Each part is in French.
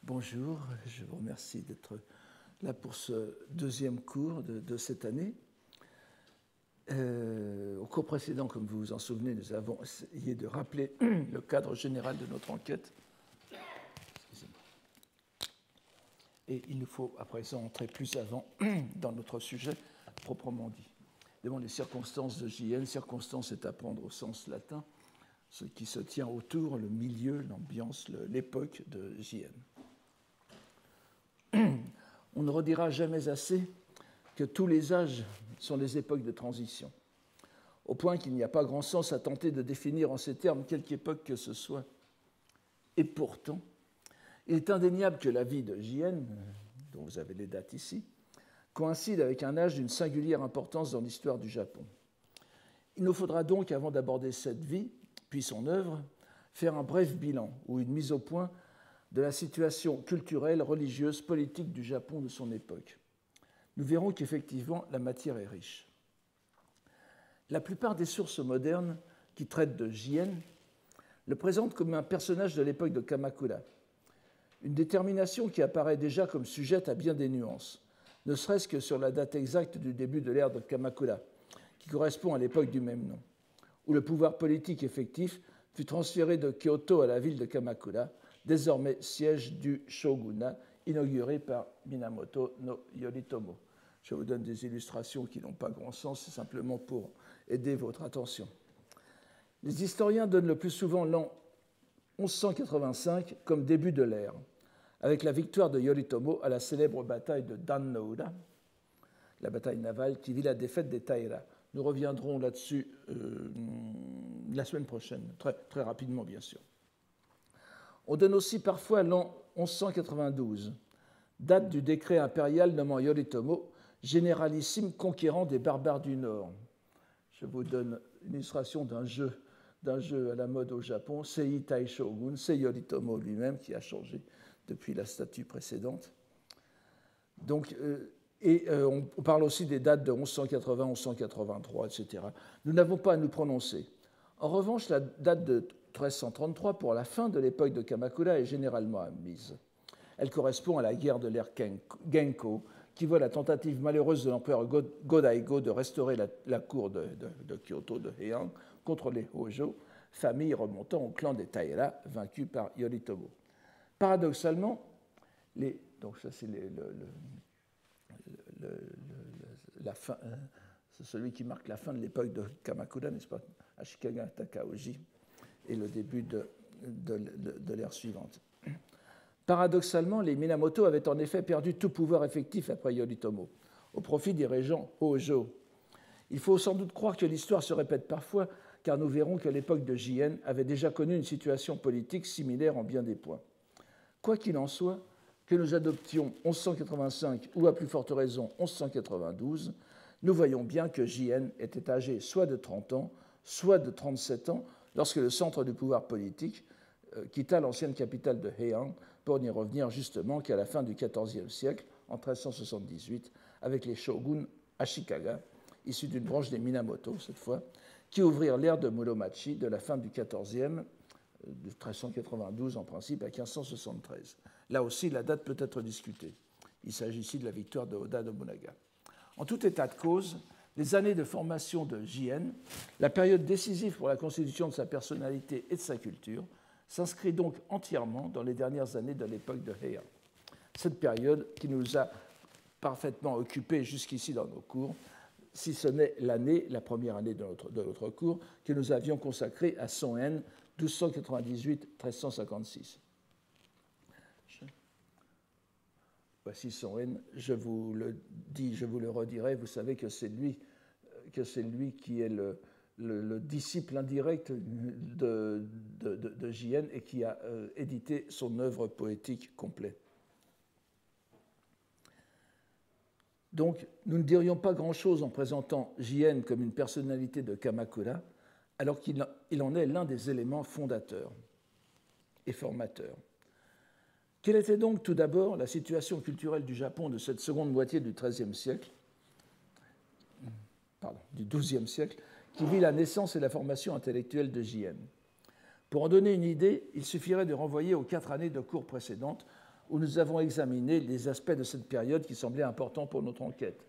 Bonjour, je vous remercie d'être là pour ce deuxième cours de cette année. Au cours précédent, comme vous vous en souvenez, nous avons essayé de rappeler le cadre général de notre enquête. Et il nous faut à présent entrer plus avant dans notre sujet proprement dit. Devant les circonstances de JN, circonstance est à prendre au sens latin, ce qui se tient autour, le milieu, l'ambiance, l'époque de JN. On ne redira jamais assez que tous les âges sont des époques de transition, au point qu'il n'y a pas grand sens à tenter de définir en ces termes quelque époque que ce soit. Et pourtant, il est indéniable que la vie de JN, dont vous avez les dates ici, coïncide avec un âge d'une singulière importance dans l'histoire du Japon. Il nous faudra donc, avant d'aborder cette vie, puis son œuvre, faire un bref bilan ou une mise au point de la situation culturelle, religieuse, politique du Japon de son époque. Nous verrons qu'effectivement, la matière est riche. La plupart des sources modernes qui traitent de JN le présentent comme un personnage de l'époque de Kamakura, une détermination qui apparaît déjà comme sujette à bien des nuances, ne serait-ce que sur la date exacte du début de l'ère de Kamakura, qui correspond à l'époque du même nom, où le pouvoir politique effectif fut transféré de Kyoto à la ville de Kamakura, désormais siège du shogunat, inauguré par Minamoto no Yoritomo. Je vous donne des illustrations qui n'ont pas grand sens, c'est simplement pour aider votre attention. Les historiens donnent le plus souvent l'an 1185 comme début de l'ère, avec la victoire de Yoritomo à la célèbre bataille de Dan-no-ura, la bataille navale qui vit la défaite des Taira. Nous reviendrons là-dessus la semaine prochaine, très rapidement bien sûr. On donne aussi parfois l'an 1192, date du décret impérial nommant Yoritomo généralissime conquérant des barbares du Nord. Je vous donne une illustration d'un jeu à la mode au Japon, Sei Taishogun, c'est Yoritomo lui-même qui a changé depuis la statue précédente. Donc, on parle aussi des dates de 1180, 1183, etc. Nous n'avons pas à nous prononcer. En revanche, la date de 1333 pour la fin de l'époque de Kamakura est généralement admise. Elle correspond à la guerre de l'ère Genko, qui voit la tentative malheureuse de l'empereur Go-Daigo de restaurer la cour de Kyoto de Heian contre les Hojo, famille remontant au clan des Taira, vaincu par Yoritomo. Paradoxalement, donc ça c'est la fin, c'est celui qui marque la fin de l'époque de Kamakura, n'est-ce pas, Ashikaga Takaoji, et le début de l'ère suivante. Paradoxalement, les Minamoto avaient en effet perdu tout pouvoir effectif après Yoritomo, au profit des régents Hojo. Il faut sans doute croire que l'histoire se répète parfois, car nous verrons que l'époque de JN avait déjà connu une situation politique similaire en bien des points. Quoi qu'il en soit, que nous adoptions 1185 ou à plus forte raison 1192, nous voyons bien que JN était âgé soit de 30 ans, soit de 37 ans, lorsque le centre du pouvoir politique quitta l'ancienne capitale de Heian pour n'y revenir justement qu'à la fin du XIVe siècle, en 1378, avec les shoguns Ashikaga, issus d'une branche des Minamoto cette fois, qui ouvrirent l'ère de Muromachi de la fin du XIVe, de 1392 en principe, à 1573. Là aussi, la date peut être discutée. Il s'agit ici de la victoire de Oda Nobunaga. En tout état de cause, les années de formation de JN, la période décisive pour la constitution de sa personnalité et de sa culture, s'inscrit donc entièrement dans les dernières années de l'époque de Heian. Cette période qui nous a parfaitement occupés jusqu'ici dans nos cours, si ce n'est la première année de notre cours, que nous avions consacrée à Son-en, 1298-1356. Voici Son-en, je vous le dis, je vous le redirai, vous savez que c'est lui qui est le disciple indirect de JN et qui a édité son œuvre poétique complète. Donc, nous ne dirions pas grand-chose en présentant JN comme une personnalité de Kamakura, alors qu'il en est l'un des éléments fondateurs et formateurs. Quelle était donc tout d'abord la situation culturelle du Japon de cette seconde moitié du XIIIe siècle, du XIIe siècle, qui vit la naissance et la formation intellectuelle de JN? Pour en donner une idée, il suffirait de renvoyer aux 4 années de cours précédentes où nous avons examiné les aspects de cette période qui semblaient importants pour notre enquête.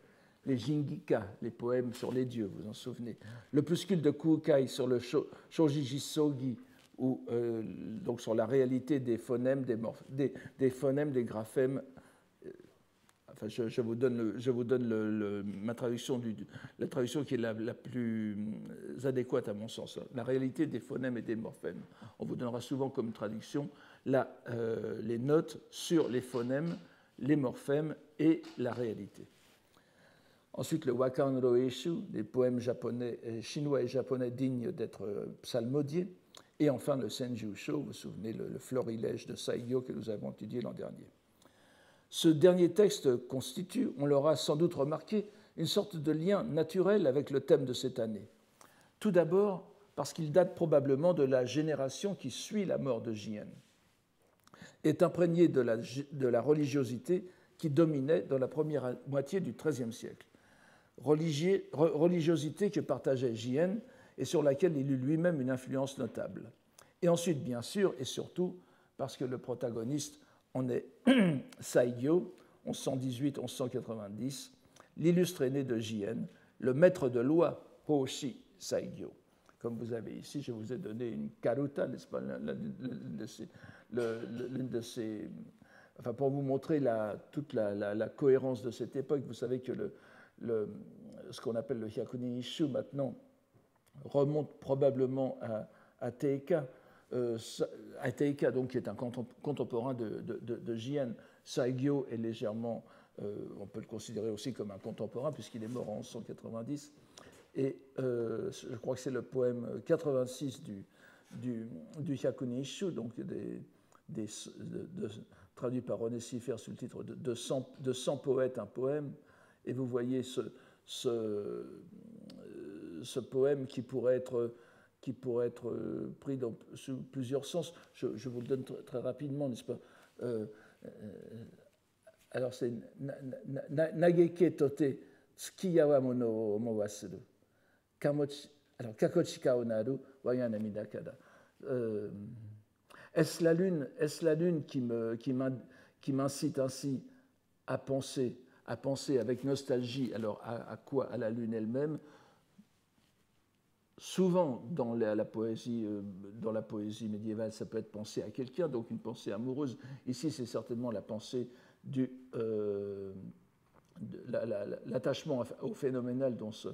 Les Jingika, les poèmes sur les dieux, vous vous en souvenez. L'opuscule de Kukai sur le Shojijisogi, donc sur la réalité des phonèmes, des phonèmes, des graphèmes. Enfin, je vous donne ma traduction, la traduction qui est la plus adéquate à mon sens. La réalité des phonèmes et des morphèmes. On vous donnera souvent comme traduction les notes sur les phonèmes, les morphèmes et la réalité. Ensuite, le Wakan Roeshu, des poèmes chinois et japonais dignes d'être psalmodiés. Et enfin, le Senjusho, vous vous souvenez, le florilège de Saigyo que nous avons étudié l'an dernier. Ce dernier texte constitue, on l'aura sans doute remarqué, une sorte de lien naturel avec le thème de cette année. Tout d'abord, parce qu'il date probablement de la génération qui suit la mort de Jien, est imprégné de la religiosité qui dominait dans la première moitié du XIIIe siècle. Religiosité que partageait Jien et sur laquelle il eut lui-même une influence notable. Et ensuite, bien sûr, et surtout, parce que le protagoniste en est Saigyo, 1118-1190, l'illustre aîné de Jien, le maître de loi Hoshi Saigyo. Comme vous avez ici, je vous ai donné une karuta, n'est-ce pas, l'une de ces... Enfin, pour vous montrer toute la cohérence de cette époque, vous savez que ce qu'on appelle le Hyakunin Isshu maintenant remonte probablement à Teika, donc, qui est un contemporain de Jien. Saigyo est légèrement, on peut le considérer aussi comme un contemporain puisqu'il est mort en 1190. Et je crois que c'est le poème 86 du Hyakunin Isshu, donc traduit par René Siffert sous le titre de 100 poètes, un poème. Et vous voyez ce poème qui pourrait être pris sous plusieurs sens. Je vous le donne très rapidement, n'est-ce pas? Alors c'est Nageke tote tsukiyawa mono mo wasuru. Alors kakochika o naru waya namida kada. Est-ce la lune qui m'incite ainsi à penser avec nostalgie? Alors à quoi? À la lune elle-même. Souvent, dans la poésie médiévale, ça peut être pensé à quelqu'un, donc une pensée amoureuse. Ici, c'est certainement la pensée l'attachement au phénoménal dont se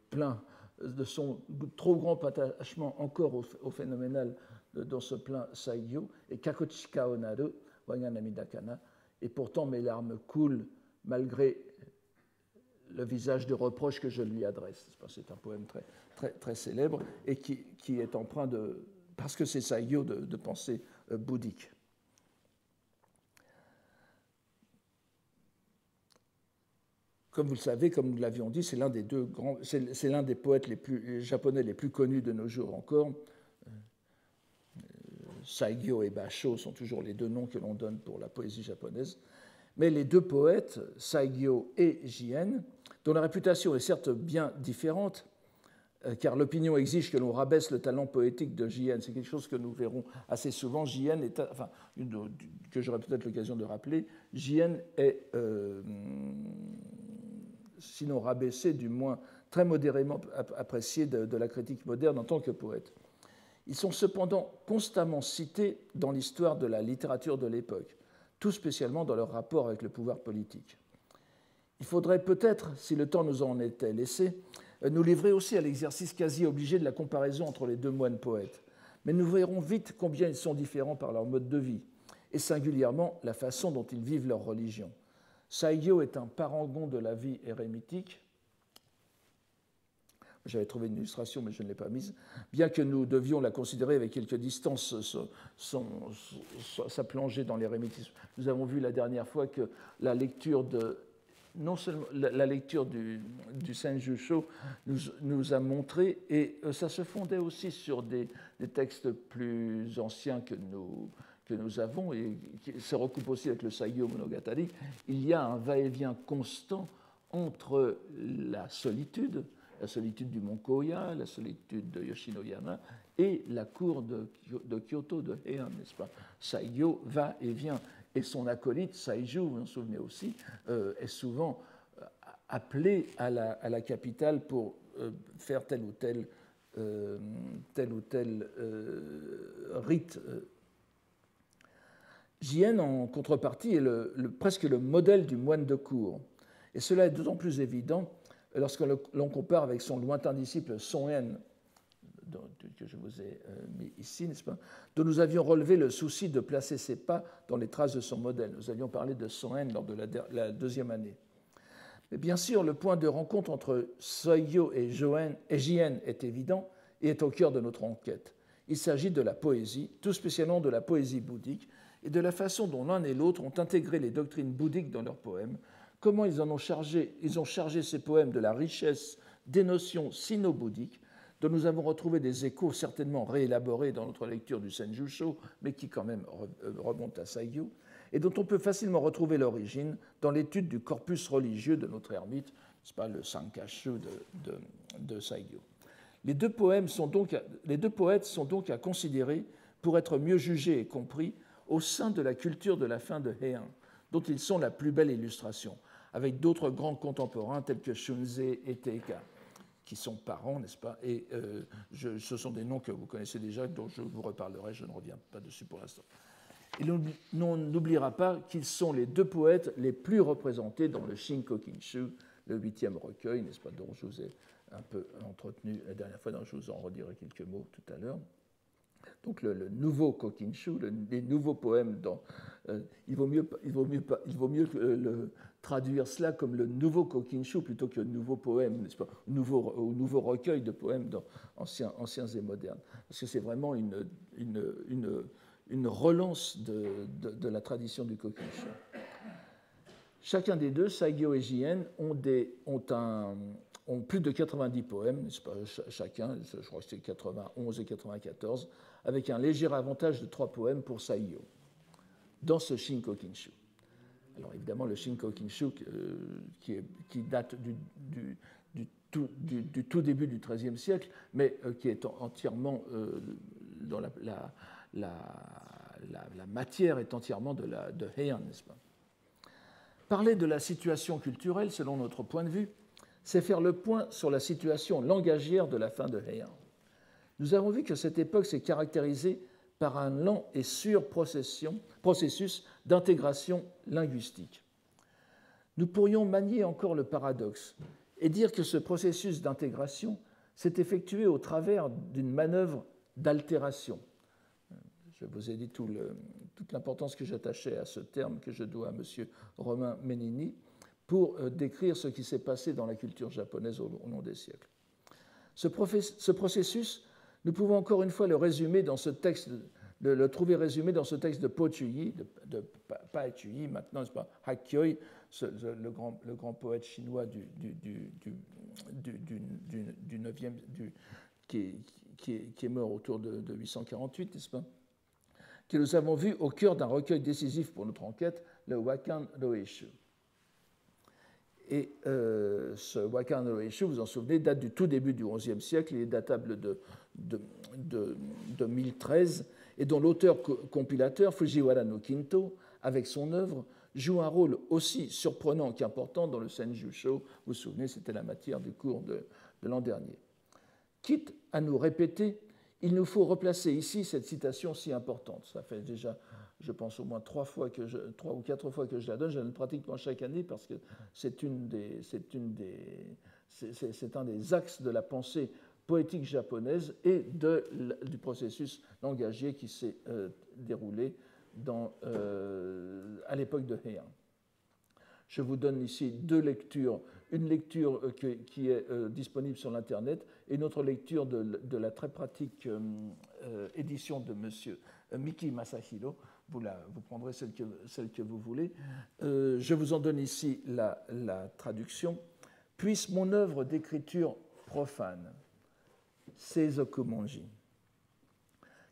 plaint, de son trop grand attachement encore au phénoménal dont se plaint Saigyo, et Kakochika o naru, waya namida kana, et pourtant mes larmes coulent malgré le visage de reproche que je lui adresse. C'est un poème très, très, très célèbre et qui est empreint parce que c'est Saigyo, de pensée bouddhique. Comme vous le savez, comme nous l'avions dit, c'est l'un des poètes japonais les plus connus de nos jours encore. Saigyo et Basho sont toujours les deux noms que l'on donne pour la poésie japonaise. Mais les deux poètes, Saigyo et Jien, dont la réputation est certes bien différente, car l'opinion exige que l'on rabaisse le talent poétique de Jien. C'est quelque chose que nous verrons assez souvent. Jien est, que j'aurai peut-être l'occasion de rappeler, Jien est, sinon rabaissé, du moins très modérément apprécié de la critique moderne en tant que poète. Ils sont cependant constamment cités dans l'histoire de la littérature de l'époque, tout spécialement dans leur rapport avec le pouvoir politique. Il faudrait peut-être, si le temps nous en était laissé, nous livrer aussi à l'exercice quasi obligé de la comparaison entre les deux moines poètes. Mais nous verrons vite combien ils sont différents par leur mode de vie, et singulièrement la façon dont ils vivent leur religion. Saigyo est un parangon de la vie érémitique. J'avais trouvé une illustration, mais je ne l'ai pas mise. Bien que nous devions la considérer avec quelques distances, sa plongée dans l'érémitisme. Nous avons vu la dernière fois que la lecture non seulement la lecture du Senjusho nous a montré, et ça se fondait aussi sur des textes plus anciens que nous avons, et qui se recoupe aussi avec le Saigyo Monogatari. Il y a un va-et-vient constant entre la solitude, la solitude du mont Koya, la solitude de Yoshinoyama et la cour de Kyoto de Heian, n'est-ce pas? Saigyo va et vient. Et son acolyte, Saiju, vous vous en souvenez aussi, est souvent appelé à la capitale pour faire tel ou tel rite. Jien, en contrepartie, est presque le modèle du moine de cour. Et cela est d'autant plus évident lorsque l'on compare avec son lointain disciple Son En, que je vous ai mis ici, n'est-ce pas, dont nous avions relevé le souci de placer ses pas dans les traces de son modèle. Nous avions parlé de Son En lors de la deuxième année. Mais bien sûr, le point de rencontre entre Saigyo et Jien est évident et est au cœur de notre enquête. Il s'agit de la poésie, tout spécialement de la poésie bouddhique, et de la façon dont l'un et l'autre ont intégré les doctrines bouddhiques dans leurs poèmes, comment ils ont chargé ces poèmes de la richesse des notions sino-bouddhiques, dont nous avons retrouvé des échos certainement réélaborés dans notre lecture du Senjusho, mais qui quand même remontent à Saigyo, et dont on peut facilement retrouver l'origine dans l'étude du corpus religieux de notre ermite, c'est pas le Sankashu de Saigyo. Les deux poètes sont donc à considérer pour être mieux jugés et compris au sein de la culture de la fin de Heian, dont ils sont la plus belle illustration, avec d'autres grands contemporains tels que Shunzei et Teika, qui sont parents, n'est-ce pas? Et ce sont des noms que vous connaissez déjà, dont je vous reparlerai, je ne reviens pas dessus pour l'instant. Et l'on n'oubliera pas qu'ils sont les deux poètes les plus représentés dans le Shinkokinshu, le 8e recueil, n'est-ce pas, dont je vous ai un peu entretenu la dernière fois, dont je vous en redirai quelques mots tout à l'heure. Donc le nouveau Kokinshu, les nouveaux poèmes, il vaut mieux traduire cela comme le nouveau Kokinshu plutôt que nouveau poème, n'est-ce pas, nouveau recueil de poèmes anciens et modernes, parce que c'est vraiment une relance de la tradition du Kokinshu. Chacun des deux, Saigyo et Jien, ont plus de 90 poèmes, n'est-ce pas, chacun, je crois que c'est 91 et 94, avec un léger avantage de 3 poèmes pour Saigyo, dans ce Shinkokinshu. Alors évidemment, le Shinkokinshu, qui date du tout début du XIIIe siècle, mais qui est entièrement, dont la matière est entièrement de Heian, n'est-ce pas? Parler de la situation culturelle, selon notre point de vue, c'est faire le point sur la situation langagière de la fin de Heian. Nous avons vu que cette époque s'est caractérisée par un lent et sûr processus d'intégration linguistique. Nous pourrions manier encore le paradoxe et dire que ce processus d'intégration s'est effectué au travers d'une manœuvre d'altération. Je vous ai dit toute l'importance que j'attachais à ce terme que je dois à M. Romain Menini pour décrire ce qui s'est passé dans la culture japonaise au long des siècles. Ce processus, nous pouvons encore une fois le trouver résumé dans ce texte de Po Chuyi, pas Chuyi, maintenant, c'est pas Hakkyoi, le grand poète chinois du 9e, qui est mort autour de 848, n'est-ce pas, que nous avons vu au cœur d'un recueil décisif pour notre enquête, le Wakan Roeishu. Et ce Wakan Roeishu, vous vous en souvenez, date du tout début du XIe siècle, il est datable de 1013, et dont l'auteur-compilateur, Fujiwara no Kinto, avec son œuvre, joue un rôle aussi surprenant qu'important dans le Senjusho. Vous vous souvenez, c'était la matière du cours de l'an dernier. Quitte à nous répéter, il nous faut replacer ici cette citation si importante. Ça fait déjà, je pense, au moins 3 ou 4 fois que je la donne. Je la donne pratiquement chaque année parce que c'est un des axes de la pensée poétique japonaise et du processus langagier qui s'est déroulé à l'époque de Heian. Je vous donne ici 2 lectures. Une lecture qui est disponible sur l'Internet et une autre lecture de la très pratique édition de M. Miki Masahiro. Vous prendrez celle que vous voulez. Je vous en donne ici la traduction. « Puisse mon œuvre d'écriture profane, Seizokumonji,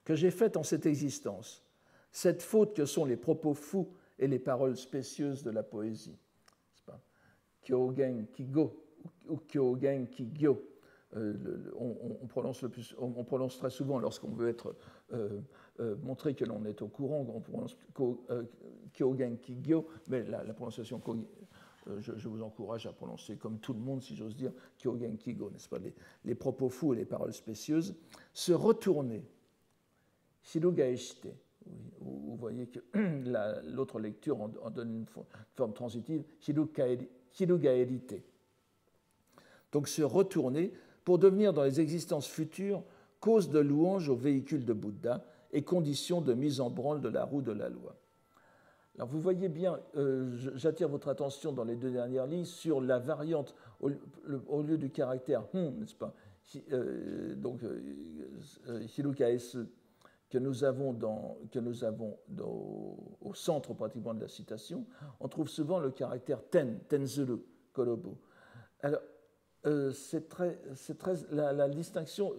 que j'ai faite en cette existence, cette faute que sont les propos fous et les paroles spécieuses de la poésie, Kyogen Kigo ou Kyogen Kigyo, on prononce très souvent, lorsqu'on veut montrer que l'on est au courant, on prononce Kyogen Kigyo, mais la prononciation, je vous encourage à prononcer comme tout le monde, si j'ose dire, Kyogen Kigo, n'est-ce pas, les propos fous et les paroles spécieuses. Se retourner, Shirugaeshite. Vous voyez que l'autre lecture en donne une forme transitive, Shirugaerite. Donc se retourner pour devenir dans les existences futures cause de louange au véhicule de Bouddha et condition de mise en branle de la roue de la loi. Alors vous voyez bien, j'attire votre attention dans les deux dernières lignes sur la variante au lieu du caractère n'est-ce pas, donc Hirukaesu, que nous avons au centre pratiquement de la citation, on trouve souvent le caractère tenzuru, korobu. Alors, c'est très la distinction,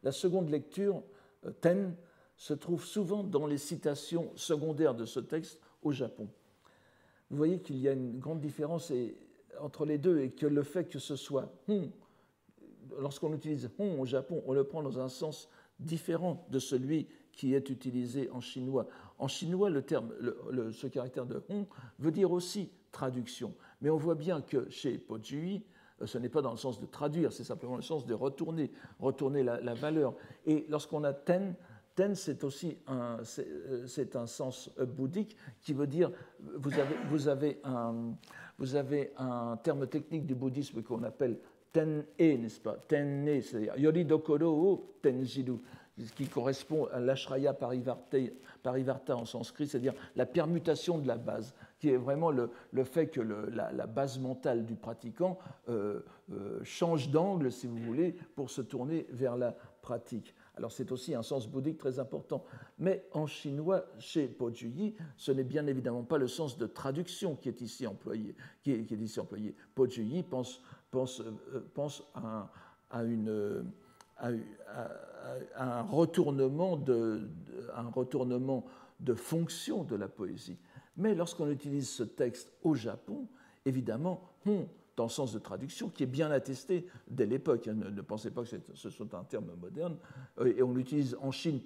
la seconde lecture, ten, se trouve souvent dans les citations secondaires de ce texte au Japon. Vous voyez qu'il y a une grande différence entre les deux et que le fait que ce soit lorsqu'on utilise au Japon, on le prend dans un sens différent de celui qui est utilisé en chinois. En chinois, le terme, ce caractère de veut dire aussi traduction. Mais on voit bien que chez Pojui, ce n'est pas dans le sens de traduire, c'est simplement le sens de retourner la valeur. Et lorsqu'on a ten, c'est aussi un sens bouddhique qui veut dire, vous avez un terme technique du bouddhisme qu'on appelle ten-e, n'est-ce pas? Ten-e, c'est-à-dire yoridokoro o tenjiru, ce qui correspond à l'ashraya parivarta en sanskrit, c'est-à-dire la permutation de la base, qui est vraiment le fait que la base mentale du pratiquant change d'angle, si vous voulez, pour se tourner vers la pratique. Alors c'est aussi un sens bouddhique très important. Mais en chinois, chez Pojui, ce n'est bien évidemment pas le sens de traduction qui est ici employé. Pojui pense à un retournement de fonction de la poésie. Mais lorsqu'on utilise ce texte au Japon, évidemment, dans le sens de traduction, qui est bien attesté dès l'époque. Ne pensez pas que ce soit un terme moderne. Et on l'utilise en Chine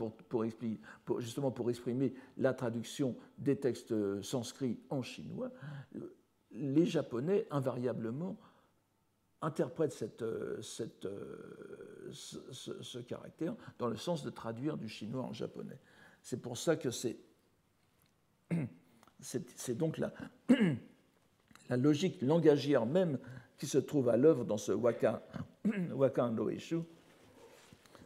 justement pour exprimer la traduction des textes sanscrits en chinois. Les Japonais, invariablement, interprètent ce caractère dans le sens de traduire du chinois en japonais. C'est pour ça que c'est donc la logique langagière même qui se trouve à l'œuvre dans ce Wakan no Eshu,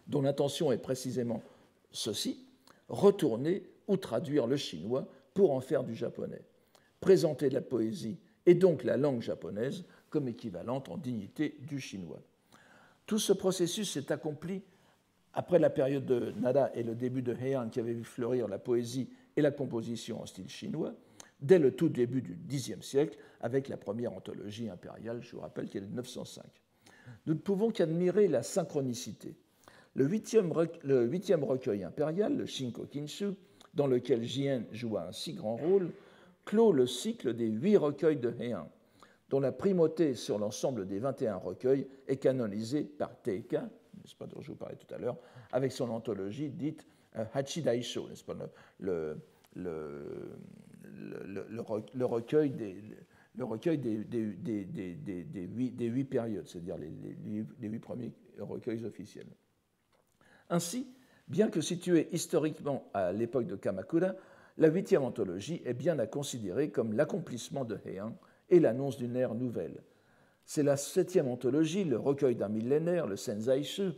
dont l'intention est précisément ceci: retourner ou traduire le chinois pour en faire du japonais, présenter la poésie et donc la langue japonaise comme équivalente en dignité du chinois. Tout ce processus s'est accompli après la période de Nara et le début de Heian, qui avait vu fleurir la poésie et la composition en style chinois, dès le tout début du Xe siècle, avec la première anthologie impériale, je vous rappelle qu'elle est de 905. Nous ne pouvons qu'admirer la synchronicité. Le huitième recueil impérial, le Shinko Kinshu, dans lequel Jien joua un si grand rôle, clôt le cycle des 8 recueils de Heian, dont la primauté sur l'ensemble des 21 recueils est canonisée par Teika, n'est-ce pas, dont je vous parlais tout à l'heure, avec son anthologie dite Hachidaisho, n'est-ce pas, le recueil des 8 périodes, c'est-à-dire les 8 premiers recueils officiels. Ainsi, bien que située historiquement à l'époque de Kamakura, la 8e anthologie est bien à considérer comme l'accomplissement de Heian et l'annonce d'une ère nouvelle. C'est la 7e anthologie, le recueil d'un millénaire, le Senzaishu,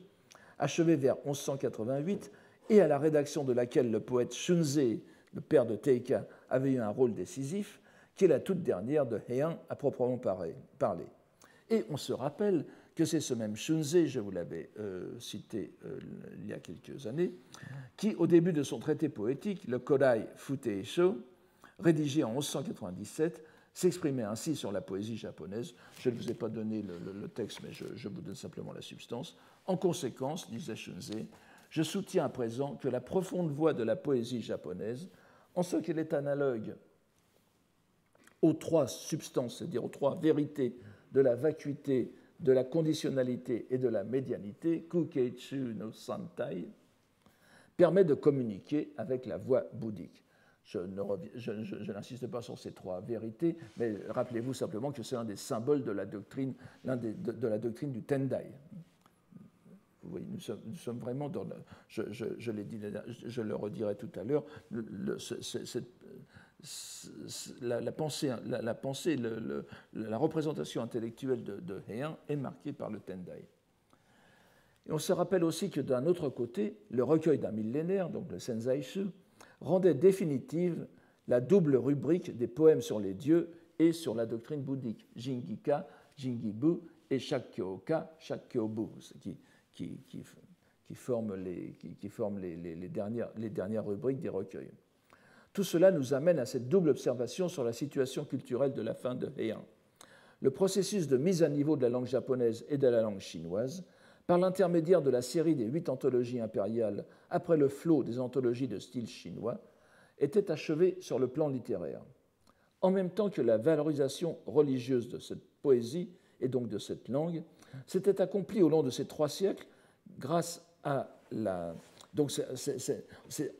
achevé vers 1188 et à la rédaction de laquelle le poète Shunzei, le père de Teika, avait eu un rôle décisif, qui est la toute dernière de Heian à proprement parler. Et on se rappelle que c'est ce même Shunzei, je vous l'avais cité il y a quelques années, qui, au début de son traité poétique, le Kodai Futeisho, rédigé en 1197, s'exprimait ainsi sur la poésie japonaise. Je ne vous ai pas donné le texte, mais je vous donne simplement la substance. En conséquence, disait Shunzei, je soutiens à présent que la profonde voix de la poésie japonaise, en ce qu'elle est analogue aux 3 substances, c'est-à-dire aux 3 vérités de la vacuité, de la conditionnalité et de la médianité, Kukeichu no Santai, permet de communiquer avec la voie bouddhique. Je n'insiste pas sur ces trois vérités, mais rappelez-vous simplement que c'est un des symboles de la doctrine, de la doctrine du Tendai. Vous voyez, nous sommes vraiment dans je l'ai dit, je le redirai tout à l'heure, la pensée, la représentation intellectuelle de Heian est marquée par le Tendai. Et on se rappelle aussi que d'un autre côté, le recueil d'un millénaire, donc le Senzaishu, rendait définitive la double rubrique des poèmes sur les dieux et sur la doctrine bouddhique, Jingika, Jingibu et Shakkyoka, Shakkyobu, qui forment les dernières rubriques des recueils. Tout cela nous amène à cette double observation sur la situation culturelle de la fin de Heian. Le processus de mise à niveau de la langue japonaise et de la langue chinoise, par l'intermédiaire de la série des 8 anthologies impériales après le flot des anthologies de style chinois, était achevé sur le plan littéraire. En même temps que la valorisation religieuse de cette poésie et donc de cette langue s'était accomplie au long de ces 3 siècles grâce à la... Donc c'est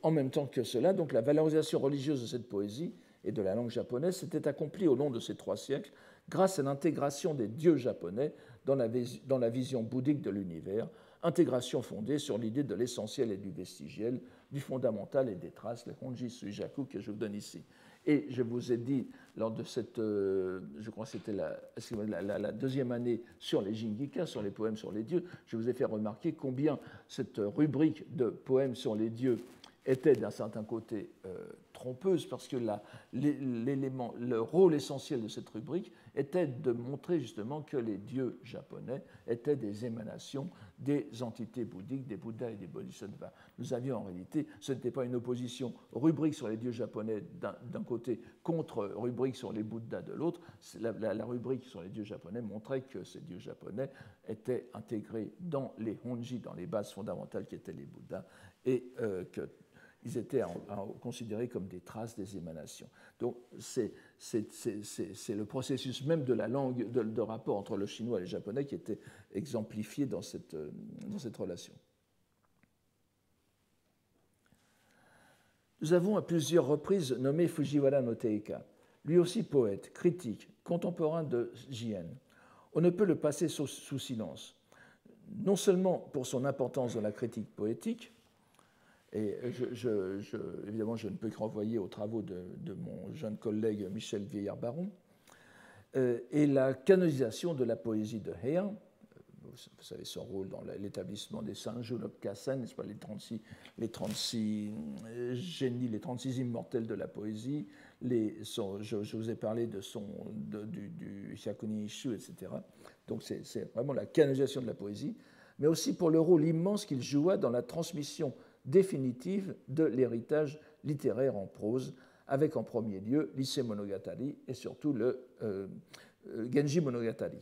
en même temps que cela, donc la valorisation religieuse de cette poésie et de la langue japonaise s'était accomplie au long de ces 3 siècles grâce à l'intégration des dieux japonais dans la vision bouddhique de l'univers, intégration fondée sur l'idée de l'essentiel et du vestigiel, du fondamental et des traces, le Honji Suijaku que je vous donne ici. Et je vous ai dit, lors de cette, je crois que c'était la deuxième année sur les Jingika, sur les poèmes sur les dieux, je vous ai fait remarquer combien cette rubrique de poèmes sur les dieux était d'un certain côté trompeuse, parce que le rôle essentiel de cette rubrique était de montrer justement que les dieux japonais étaient des émanations des entités bouddhiques, des Bouddhas et des Bodhisattvas. Nous avions en réalité, ce n'était pas une opposition rubrique sur les dieux japonais d'un côté contre rubrique sur les Bouddhas de l'autre. La rubrique sur les dieux japonais montrait que ces dieux japonais étaient intégrés dans les honji, dans les bases fondamentales qui étaient les Bouddhas, et qu'ils étaient considérés comme des traces des émanations. Donc c'est le processus même de la langue, de rapport entre le chinois et le japonais qui était exemplifié dans cette relation. Nous avons à plusieurs reprises nommé Fujiwara no Teika, lui aussi poète, critique, contemporain de Jien. On ne peut le passer sous silence, non seulement pour son importance dans la critique poétique, et évidemment, je ne peux que renvoyer aux travaux de mon jeune collègue Michel Vieillard-Baron, et la canonisation de la poésie de Heian. Vous savez son rôle dans l'établissement des Sanju no Kasen, n'est-ce pas, les 36 génies, les 36 immortels de la poésie. Je vous ai parlé du Hyakuni Ishu, etc. Donc c'est vraiment la canonisation de la poésie, mais aussi pour le rôle immense qu'il joua dans la transmission définitive de l'héritage littéraire en prose, avec en premier lieu l'Issei Monogatari et surtout le Genji Monogatari.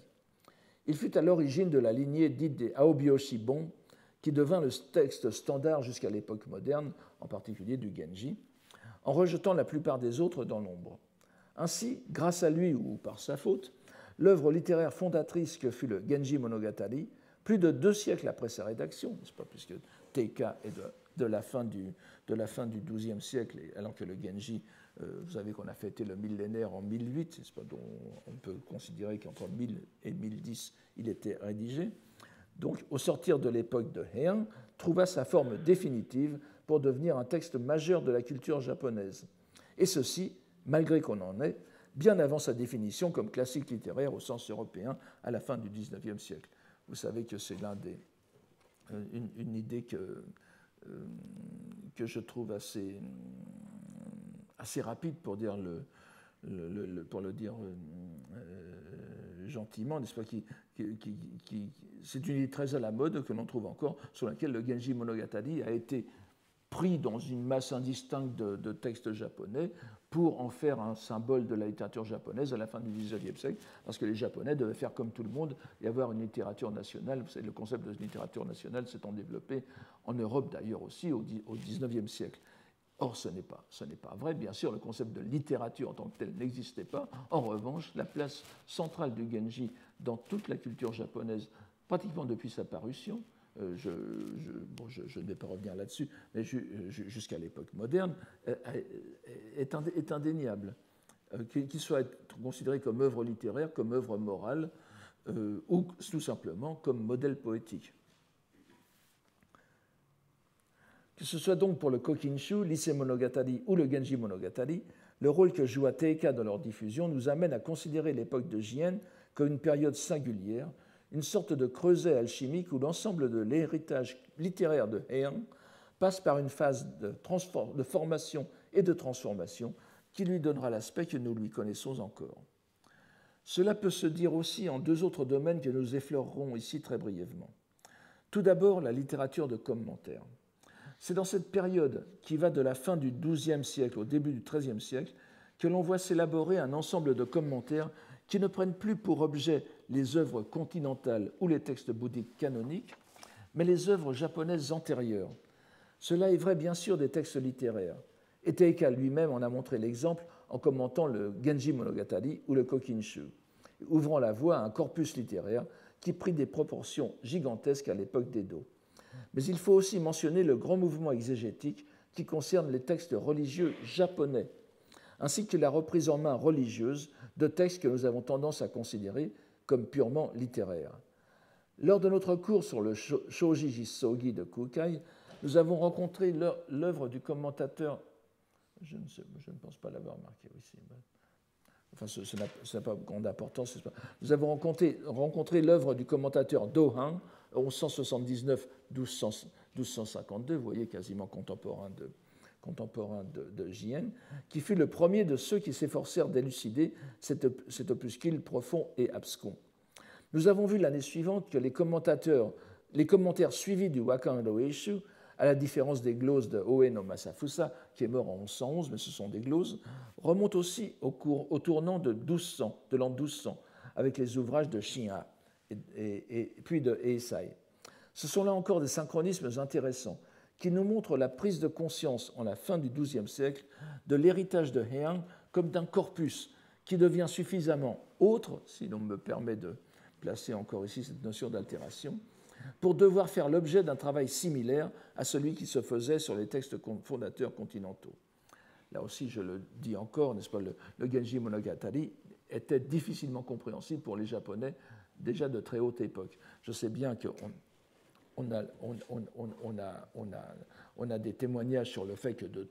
Il fut à l'origine de la lignée dite des Aobyoshi Bon, qui devint le texte standard jusqu'à l'époque moderne, en particulier du Genji, en rejetant la plupart des autres dans l'ombre. Ainsi, grâce à lui ou par sa faute, l'œuvre littéraire fondatrice que fut le Genji Monogatari, plus de 2 siècles après sa rédaction, n'est-ce pas, puisque Teika est de la fin du XIIe siècle, alors que le Genji, vous savez qu'on a fêté le millénaire en 1008, c'est pas, dont on peut considérer qu'entre 1000 et 1010, il était rédigé. Donc, au sortir de l'époque de Heian, trouva sa forme définitive pour devenir un texte majeur de la culture japonaise. Et ceci, malgré qu'on en ait, bien avant sa définition comme classique littéraire au sens européen à la fin du XIXe siècle. Vous savez que c'est une idée que je trouve assez rapide pour dire gentiment, n'est-ce pas, c'est une idée très à la mode que l'on trouve encore, sur laquelle le Genji Monogatari a été pris dans une masse indistincte de textes japonais pour en faire un symbole de la littérature japonaise à la fin du XIXe siècle, parce que les Japonais devaient faire comme tout le monde et avoir une littérature nationale. Vous savez, le concept de littérature nationale s'étant développé en Europe d'ailleurs aussi au XIXe siècle. Or, ce n'est pas vrai. Bien sûr, le concept de littérature en tant que tel n'existait pas. En revanche, la place centrale du Genji dans toute la culture japonaise, pratiquement depuis sa parution, je ne vais pas revenir là-dessus, mais jusqu'à l'époque moderne, est indéniable. Qu'il soit considéré comme œuvre littéraire, comme œuvre morale, ou tout simplement comme modèle poétique. Que ce soit donc pour le Kokinshu, l'Issei Monogatari ou le Genji Monogatari, le rôle que joua Teika dans leur diffusion nous amène à considérer l'époque de Jien comme une période singulière, une sorte de creuset alchimique où l'ensemble de l'héritage littéraire de Heian passe par une phase de formation et de transformation qui lui donnera l'aspect que nous lui connaissons encore. Cela peut se dire aussi en deux autres domaines que nous effleurerons ici très brièvement. Tout d'abord, la littérature de commentaire. C'est dans cette période qui va de la fin du XIIe siècle au début du XIIIe siècle que l'on voit s'élaborer un ensemble de commentaires qui ne prennent plus pour objet les œuvres continentales ou les textes bouddhiques canoniques, mais les œuvres japonaises antérieures. Cela est vrai bien sûr des textes littéraires. Et Teika lui-même en a montré l'exemple en commentant le Genji Monogatari ou le Kokinshu, ouvrant la voie à un corpus littéraire qui prit des proportions gigantesques à l'époque d'Edo. Mais il faut aussi mentionner le grand mouvement exégétique qui concerne les textes religieux japonais, ainsi que la reprise en main religieuse de textes que nous avons tendance à considérer comme purement littéraires. Lors de notre cours sur le Shoji Jissogi de Kukai, nous avons rencontré l'œuvre du commentateur, je ne pense pas l'avoir marqué ici, enfin ça n'a pas grande importance, nous avons rencontré l'œuvre du commentateur Dohan, 1179-1252, vous voyez, quasiment contemporain de Jien, qui fut le premier de ceux qui s'efforcèrent d'élucider cet opuscule profond et abscon. Nous avons vu l'année suivante que les commentaires suivis du Wakan no Eishu, à la différence des gloses de Oe no Masafusa, qui est mort en 1111, mais ce sont des gloses, remontent aussi au tournant de l'an 1200, avec les ouvrages de Shinha et puis de Eisai. Ce sont là encore des synchronismes intéressants qui nous montrent la prise de conscience en la fin du XIIe siècle de l'héritage de Heian comme d'un corpus qui devient suffisamment autre, si l'on me permet de placer encore ici cette notion d'altération, pour devoir faire l'objet d'un travail similaire à celui qui se faisait sur les textes fondateurs continentaux. Là aussi, je le dis encore, n'est-ce pas, le Genji Monogatari était difficilement compréhensible pour les Japonais déjà de très haute époque. Je sais bien qu'on a des témoignages sur le fait que de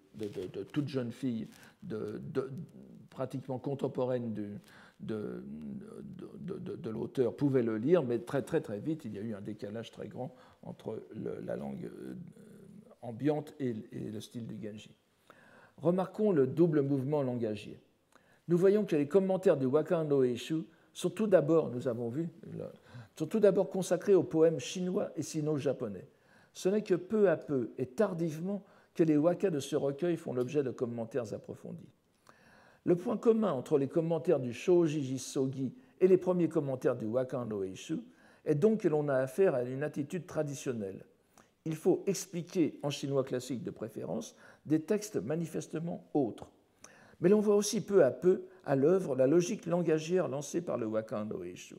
toutes jeunes filles pratiquement contemporaines de l'auteur pouvaient le lire, mais très très très vite, il y a eu un décalage très grand entre la langue ambiante et le style du Genji. Remarquons le double mouvement langagier. Nous voyons que les commentaires du Wakan no Eishu sont tout d'abord, nous avons vu, sont tout d'abord consacrés aux poèmes chinois et sino-japonais. Ce n'est que peu à peu et tardivement que les wakas de ce recueil font l'objet de commentaires approfondis. Le point commun entre les commentaires du Shoji Jissogi et les premiers commentaires du Wakan no Eishu est donc que l'on a affaire à une attitude traditionnelle. Il faut expliquer, en chinois classique de préférence, des textes manifestement autres. Mais l'on voit aussi peu à peu à l'œuvre la logique langagière lancée par le Wakan no Eishu.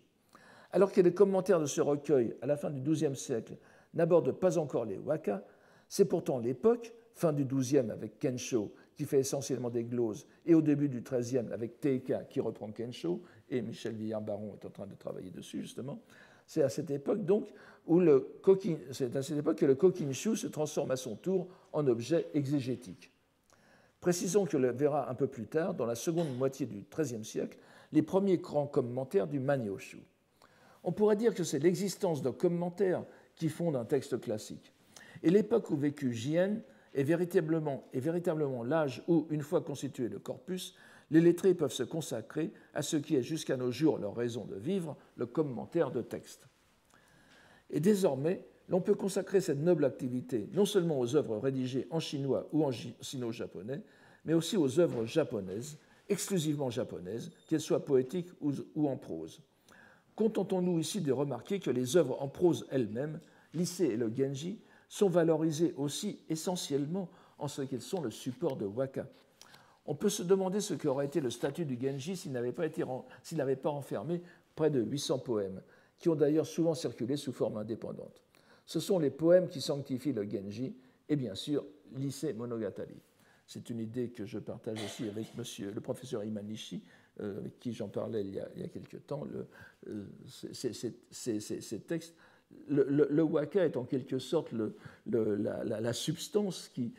Alors que les commentaires de ce recueil, à la fin du XIIe siècle, n'abordent pas encore les wakas, c'est pourtant l'époque, fin du XIIe avec Kensho, qui fait essentiellement des gloses, et au début du XIIIe avec Teika, qui reprend Kensho, et Michel Villard-Baron est en train de travailler dessus, justement. C'est à cette époque, donc, que le Kokinshu se transforme à son tour en objet exégétique. Précisons que le verra un peu plus tard, dans la seconde moitié du XIIIe siècle, les premiers grands commentaires du Manyoshu. On pourrait dire que c'est l'existence de commentaires qui fonde un texte classique. Et l'époque où vécut Jien est véritablement l'âge où, une fois constitué le corpus, les lettrés peuvent se consacrer à ce qui est jusqu'à nos jours leur raison de vivre, le commentaire de texte. Et désormais, l'on peut consacrer cette noble activité non seulement aux œuvres rédigées en chinois ou en sino-japonais, mais aussi aux œuvres japonaises, exclusivement japonaises, qu'elles soient poétiques ou en prose. Contentons-nous ici de remarquer que les œuvres en prose elles-mêmes, l'Issei et le Genji, sont valorisées aussi essentiellement en ce qu'ils sont le support de waka. On peut se demander ce qu'aurait été le statut du Genji s'il n'avait pas enfermé près de 800 poèmes, qui ont d'ailleurs souvent circulé sous forme indépendante. Ce sont les poèmes qui sanctifient le Genji et bien sûr l'Issei Monogatari. C'est une idée que je partage aussi avec le professeur Imanishi, avec qui j'en parlais il y a quelque temps. Ces textes, le waka est en quelque sorte la substance qui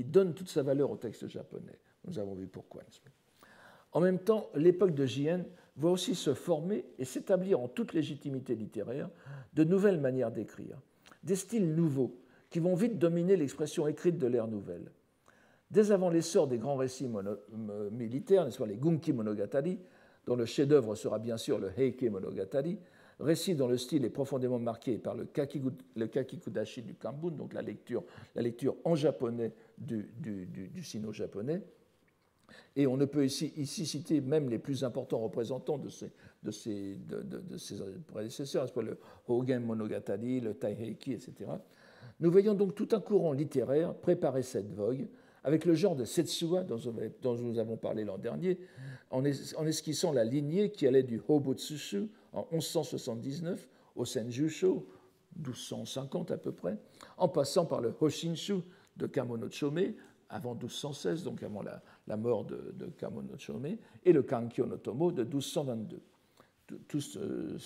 donne toute sa valeur au texte japonais. Nous avons vu pourquoi. En même temps, l'époque de Jien va aussi se former et s'établir en toute légitimité littéraire de nouvelles manières d'écrire, des styles nouveaux qui vont vite dominer l'expression écrite de l'ère nouvelle. Dès avant l'essor des grands récits militaires, n'est-ce pas, les Gunki Monogatari, dont le chef-d'œuvre sera bien sûr le Heike Monogatari, récit dont le style est profondément marqué par le kakikudashi du Kambun, donc la lecture en japonais du sino-japonais. Et on ne peut ici citer même les plus importants représentants de ses prédécesseurs, le Hogen Monogatari, le Taiheiki, etc. Nous voyons donc tout un courant littéraire préparer cette vogue, avec le genre de Setsuwa dont nous avons parlé l'an dernier, en esquissant la lignée qui allait du Hobotsushu en 1179 au Senjusho, 1250 à peu près, en passant par le Hoshinshu de Kamo no Chome, avant 1216, donc avant la mort de Kamo no Chome, et le Kankyo no Tomo de 1222. Tous des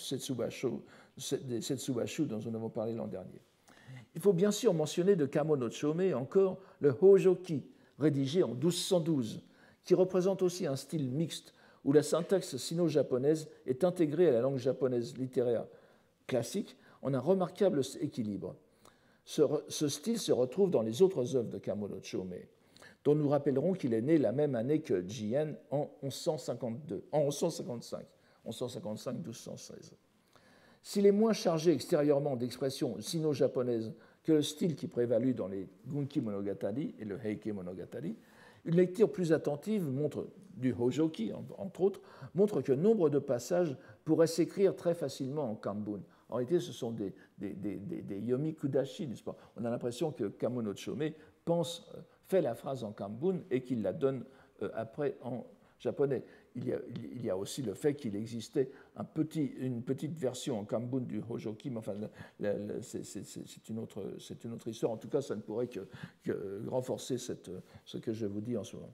Setsubashu dont nous avons parlé l'an dernier. Il faut bien sûr mentionner de Kamo no Chome encore le Hojoki, rédigé en 1212, qui représente aussi un style mixte où la syntaxe sino-japonaise est intégrée à la langue japonaise littéraire classique en un remarquable équilibre. Ce style se retrouve dans les autres œuvres de Kamo no Chome, dont nous rappellerons qu'il est né la même année que Jien en 1155, 1216. S'il est moins chargé extérieurement d'expressions sino-japonaises que le style qui prévalut dans les Gunki Monogatari et le Heike Monogatari, une lecture plus attentive du Hojoki, entre autres, montre que nombre de passages pourraient s'écrire très facilement en Kambun. En réalité, ce sont des yomi kudashi, n'est-ce pas? On a l'impression que Kamo no Chome fait la phrase en Kambun et qu'il la donne après en japonais. Il y a aussi le fait qu'il existait une petite version en Kambun du Hojoki, mais enfin, c'est une autre histoire. En tout cas, ça ne pourrait que renforcer ce que je vous dis en ce moment.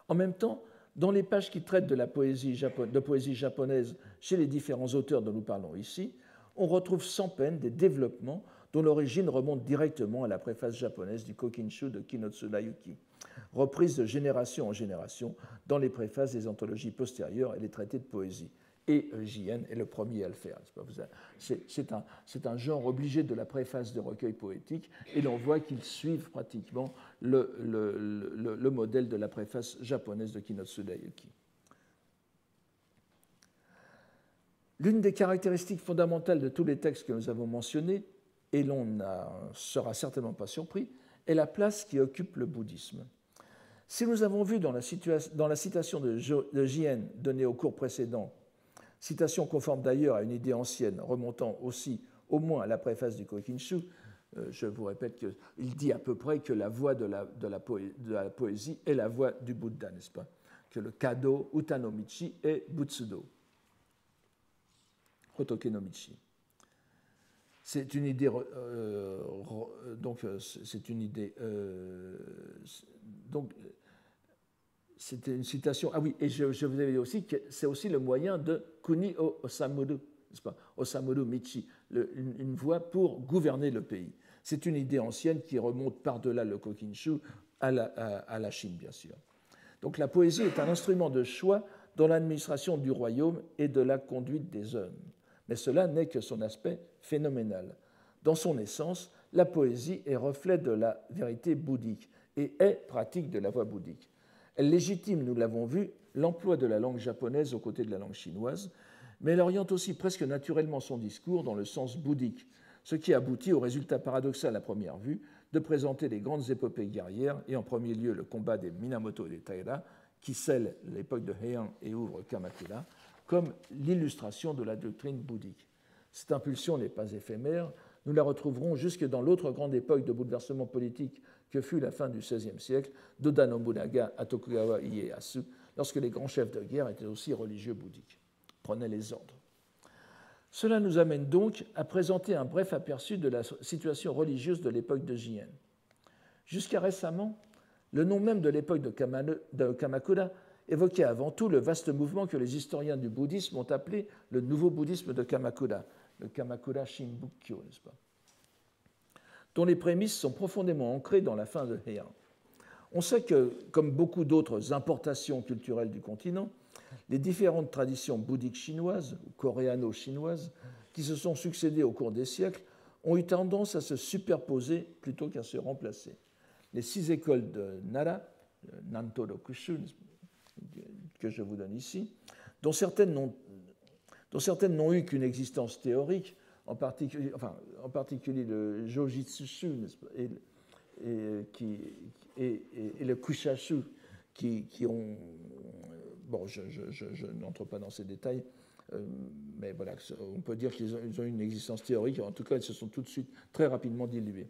En même temps, dans les pages qui traitent de poésie japonaise chez les différents auteurs dont nous parlons ici, on retrouve sans peine des développements dont l'origine remonte directement à la préface japonaise du Kokinshu de Kinotsuda Yuki, reprise de génération en génération dans les préfaces des anthologies postérieures et les traités de poésie. Et Jien est le premier à le faire. C'est un genre obligé de la préface de recueils poétiques, et l'on voit qu'ils suivent pratiquement le modèle de la préface japonaise de Kinotsuda Yuki. L'une des caractéristiques fondamentales de tous les textes que nous avons mentionnés, et l'on ne sera certainement pas surpris, est la place qui occupe le bouddhisme. Si nous avons vu dans la citation de Jien donnée au cours précédent, citation conforme d'ailleurs à une idée ancienne remontant aussi au moins à la préface du Kokinshu, je vous répète qu'il dit à peu près que la voix de la poésie est la voix du Bouddha, n'est-ce pas? Que le Kado, Utanomichi est Butsudo, Hotoke no Michi. C'est une idée, c'était une citation. Ah oui, et je vous avais dit aussi que c'est aussi le moyen de Kuni o Osamuru, n'est-ce pas? Osamuru Michi, une voie pour gouverner le pays. C'est une idée ancienne qui remonte par-delà le Kokinshu à la Chine, bien sûr. Donc la poésie est un instrument de choix dans l'administration du royaume et de la conduite des hommes. Mais cela n'est que son aspect phénoménal. Dans son essence, la poésie est reflet de la vérité bouddhique et est pratique de la voie bouddhique. Elle légitime, nous l'avons vu, l'emploi de la langue japonaise aux côtés de la langue chinoise, mais elle oriente aussi presque naturellement son discours dans le sens bouddhique, ce qui aboutit au résultat paradoxal à première vue de présenter les grandes épopées guerrières, et en premier lieu le combat des Minamoto et des Taira, qui scellent l'époque de Heian et ouvrent Kamakura, comme l'illustration de la doctrine bouddhique. Cette impulsion n'est pas éphémère, Nous la retrouverons jusque dans l'autre grande époque de bouleversement politique que fut la fin du XVIe siècle, d'Oda Nobunaga à Tokugawa Ieyasu, lorsque les grands chefs de guerre étaient aussi religieux bouddhiques, prenaient les ordres. Cela nous amène donc à présenter un bref aperçu de la situation religieuse de l'époque de Jien. Jusqu'à récemment, le nom même de l'époque de Kamakura évoquait avant tout le vaste mouvement que les historiens du bouddhisme ont appelé le nouveau bouddhisme de Kamakura, le Kamakura Shinbukkyo, n'est-ce pas, dont les prémices sont profondément ancrées dans la fin de Heian. On sait que, comme beaucoup d'autres importations culturelles du continent, les différentes traditions bouddhiques chinoises ou coréano-chinoises qui se sont succédées au cours des siècles ont eu tendance à se superposer plutôt qu'à se remplacer. Les 6 écoles de Nara, Nanto Rokushu, que je vous donne ici, dont certaines n'ont eu qu'une existence théorique, en particulier le Jojitsushu et le Kushashu, qui ont... Bon, je n'entre pas dans ces détails, mais voilà, on peut dire qu'ils ont eu une existence théorique, en tout cas, ils se sont tout de suite très rapidement dilués.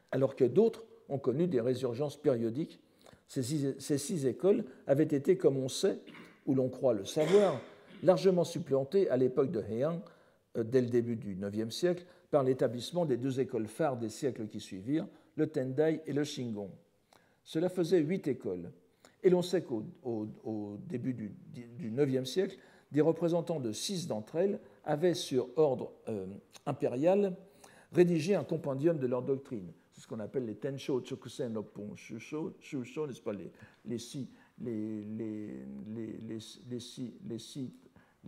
Alors que d'autres ont connu des résurgences périodiques. Ces 6 écoles avaient été, comme on sait, ou l'on croit le savoir, largement supplantées à l'époque de Heian, dès le début du IXe siècle, par l'établissement des 2 écoles phares des siècles qui suivirent, le Tendai et le Shingon. Cela faisait 8 écoles. Et l'on sait qu'au début du IXe siècle, des représentants de 6 d'entre elles avaient, sur ordre impérial, rédigé un compendium de leur doctrine. C'est ce qu'on appelle les Tensho Chokusen no Pon Shusho, n'est-ce pas, les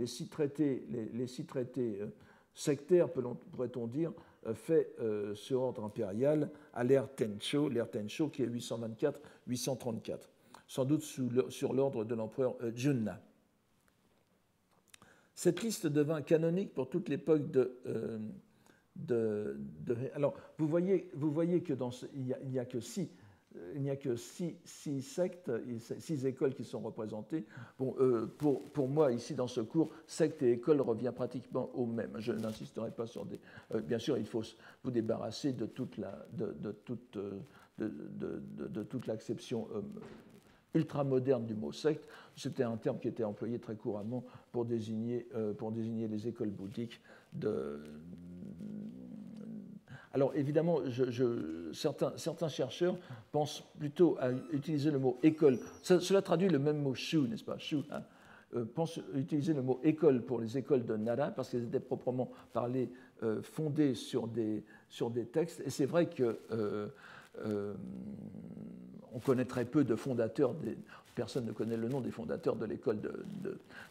six traités sectaires, pourrait-on dire, faits sur ordre impérial à l'ère Tensho qui est 824-834, sans doute sur l'ordre de l'empereur Junna. Cette liste devint canonique pour toute l'époque alors, vous voyez que il n'y a que 6 sectes, 6 écoles qui sont représentées. Bon, pour moi, ici, dans ce cours, secte et école revient pratiquement au même. Je n'insisterai pas sur des... bien sûr, il faut vous débarrasser de toute l'acception ultramoderne du mot secte. C'était un terme qui était employé très couramment pour désigner les écoles bouddhiques Alors évidemment, certains chercheurs pensent plutôt à utiliser le mot école. Cela traduit le même mot shu, n'est-ce pas, shu, hein, pensent utiliser le mot école pour les écoles de Nara parce qu'elles étaient proprement parlées fondées sur des textes. Et c'est vrai que on connaît très peu de fondateurs, personne ne connaît le nom des fondateurs de l'école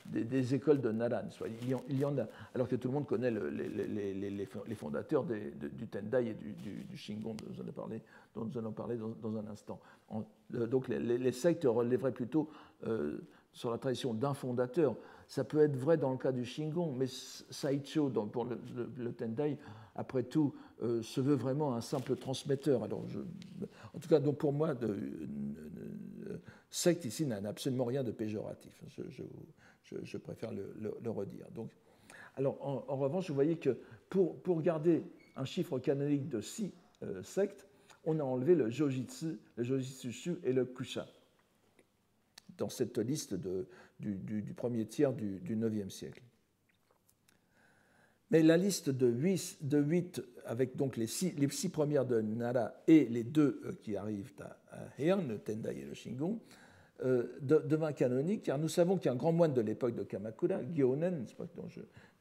des écoles de Nara. Il y en a, alors que tout le monde connaît les fondateurs du Tendai et du Shingon dont nous allons parler dans un instant. Donc les sectes relèveraient plutôt sur la tradition d'un fondateur. Ça peut être vrai dans le cas du Shingon, mais Saicho, pour le Tendai, après tout, se veut vraiment un simple transmetteur. Alors, en tout cas, donc pour moi, secte ici n'a absolument rien de péjoratif. Je préfère le redire. Donc, alors, en revanche, vous voyez que pour garder un chiffre canonique de 6 sectes, on a enlevé le Jojitsu, le Jojitsushu et le Kusha dans cette liste du premier tiers du IXe siècle. Mais la liste de 8 avec donc les 6 premières de Nara et les 2 qui arrivent à Heian, le Tendai et le Shingon, devint canonique, car nous savons qu'un grand moine de l'époque de Kamakura, Gyonen,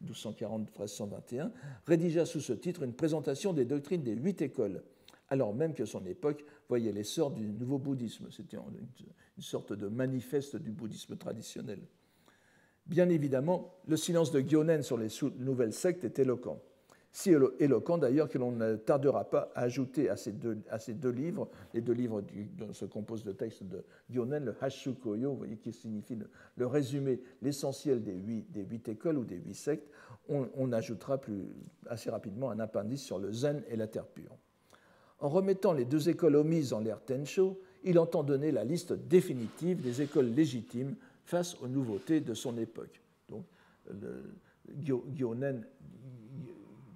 1240-1321, rédigea sous ce titre une présentation des doctrines des 8 écoles, alors même que son époque voyait l'essor du nouveau bouddhisme. C'était une sorte de manifeste du bouddhisme traditionnel. Bien évidemment, le silence de Gyonen sur les nouvelles sectes est éloquent. Si éloquent d'ailleurs que l'on ne tardera pas à ajouter à ces deux livres, les 2 livres dont se composent le texte de Gyonen, le Hashu Koyo, vous voyez, qui signifie le résumé, l'essentiel des 8 écoles ou des 8 sectes, on ajoutera assez rapidement un appendice sur le Zen et la terre pure. En remettant les 2 écoles omises en l'ère Tensho, il entend donner la liste définitive des écoles légitimes face aux nouveautés de son époque. Donc, Gyonen,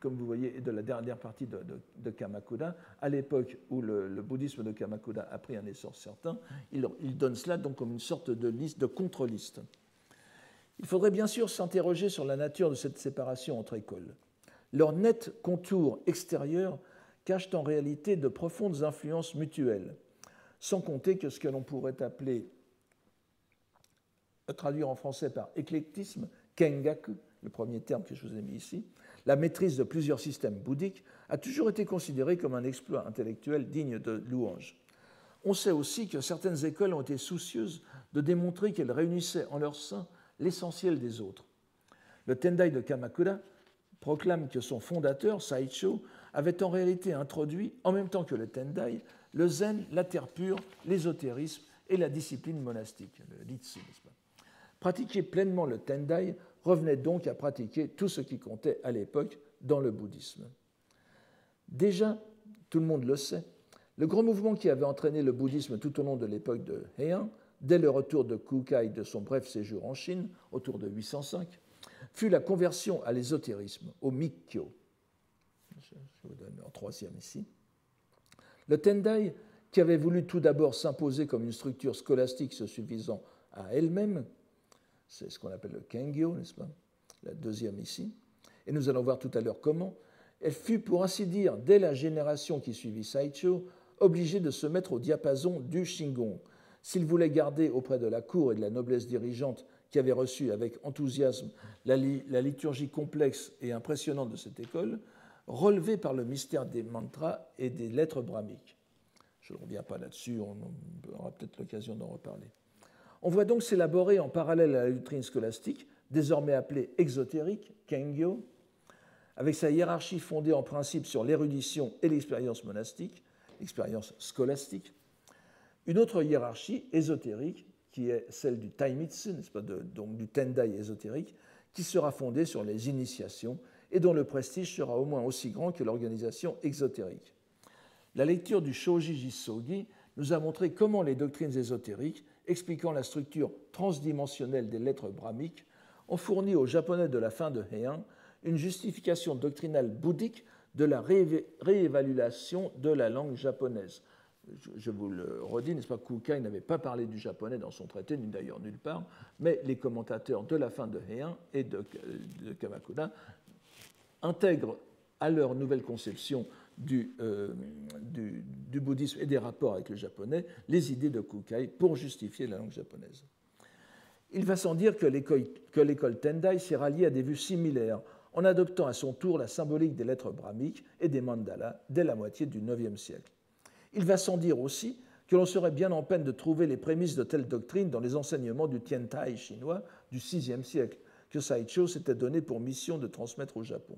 comme vous voyez, et de la dernière partie de Kamakura, à l'époque où le bouddhisme de Kamakura a pris un essor certain, il donne cela donc comme une sorte de liste, de contre-liste. Il faudrait bien sûr s'interroger sur la nature de cette séparation entre écoles. Leurs nets contours extérieurs cachent en réalité de profondes influences mutuelles, sans compter que ce que l'on pourrait appeler, traduire en français par éclectisme, kengaku, le premier terme que je vous ai mis ici, la maîtrise de plusieurs systèmes bouddhiques a toujours été considérée comme un exploit intellectuel digne de louange. On sait aussi que certaines écoles ont été soucieuses de démontrer qu'elles réunissaient en leur sein l'essentiel des autres. Le Tendai de Kamakura proclame que son fondateur, Saicho, avait en réalité introduit, en même temps que le Tendai, le zen, la terre pure, l'ésotérisme et la discipline monastique, le Ritsu, n'est-ce pas ? Pratiquer pleinement le Tendai revenait donc à pratiquer tout ce qui comptait à l'époque dans le bouddhisme. Déjà, tout le monde le sait, le grand mouvement qui avait entraîné le bouddhisme tout au long de l'époque de Heian, dès le retour de Kukai de son bref séjour en Chine, autour de 805, fut la conversion à l'ésotérisme, au Mikkyo. Je vous donne en troisième ici. Le Tendai, qui avait voulu tout d'abord s'imposer comme une structure scolastique se suffisant à elle-même, c'est ce qu'on appelle le Kengyo, n'est-ce pas? La deuxième ici. Et nous allons voir tout à l'heure comment. Elle fut, pour ainsi dire, dès la génération qui suivit Saicho, obligée de se mettre au diapason du Shingon, s'il voulait garder auprès de la cour et de la noblesse dirigeante qui avait reçu avec enthousiasme la liturgie complexe et impressionnante de cette école, relevée par le mystère des mantras et des lettres brahmiques. Je ne reviens pas là-dessus, on aura peut-être l'occasion d'en reparler. On voit donc s'élaborer en parallèle à la doctrine scolastique, désormais appelée exotérique, Kengyo, avec sa hiérarchie fondée en principe sur l'érudition et l'expérience monastique, l'expérience scolastique, une autre hiérarchie ésotérique, qui est celle du Taimitsu, n'est-ce pas, donc du Tendai ésotérique, qui sera fondée sur les initiations et dont le prestige sera au moins aussi grand que l'organisation exotérique. La lecture du Shoji Jisogi nous a montré comment les doctrines ésotériques, expliquant la structure transdimensionnelle des lettres brahmiques, ont fourni aux Japonais de la fin de Heian une justification doctrinale bouddhique de la réévaluation de la langue japonaise. Je vous le redis, n'est-ce pas, Kukai n'avait pas parlé du japonais dans son traité, ni d'ailleurs nulle part, mais les commentateurs de la fin de Heian et de Kamakura intègrent à leur nouvelle conception du bouddhisme et des rapports avec le japonais les idées de Kukai pour justifier la langue japonaise. Il va sans dire que l'école Tendai s'est ralliée à des vues similaires en adoptant à son tour la symbolique des lettres brahmiques et des mandalas dès la moitié du IXe siècle. Il va sans dire aussi que l'on serait bien en peine de trouver les prémices de telle doctrine dans les enseignements du Tiantai chinois du VIe siècle, que Saicho s'était donné pour mission de transmettre au Japon.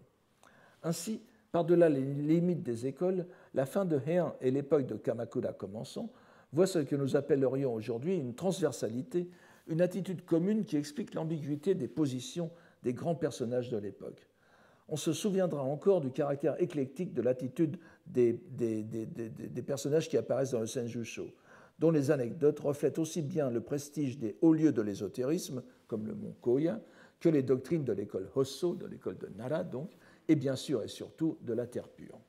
Ainsi, par-delà les limites des écoles, la fin de Heian et l'époque de Kamakura commençant voient ce que nous appellerions aujourd'hui une transversalité, une attitude commune qui explique l'ambiguïté des positions des grands personnages de l'époque. On se souviendra encore du caractère éclectique de l'attitude des personnages qui apparaissent dans le Senjusho, dont les anecdotes reflètent aussi bien le prestige des hauts lieux de l'ésotérisme, comme le mont Koya, que les doctrines de l'école Hosso, de l'école de Nara donc, et bien sûr et surtout de la terre pure.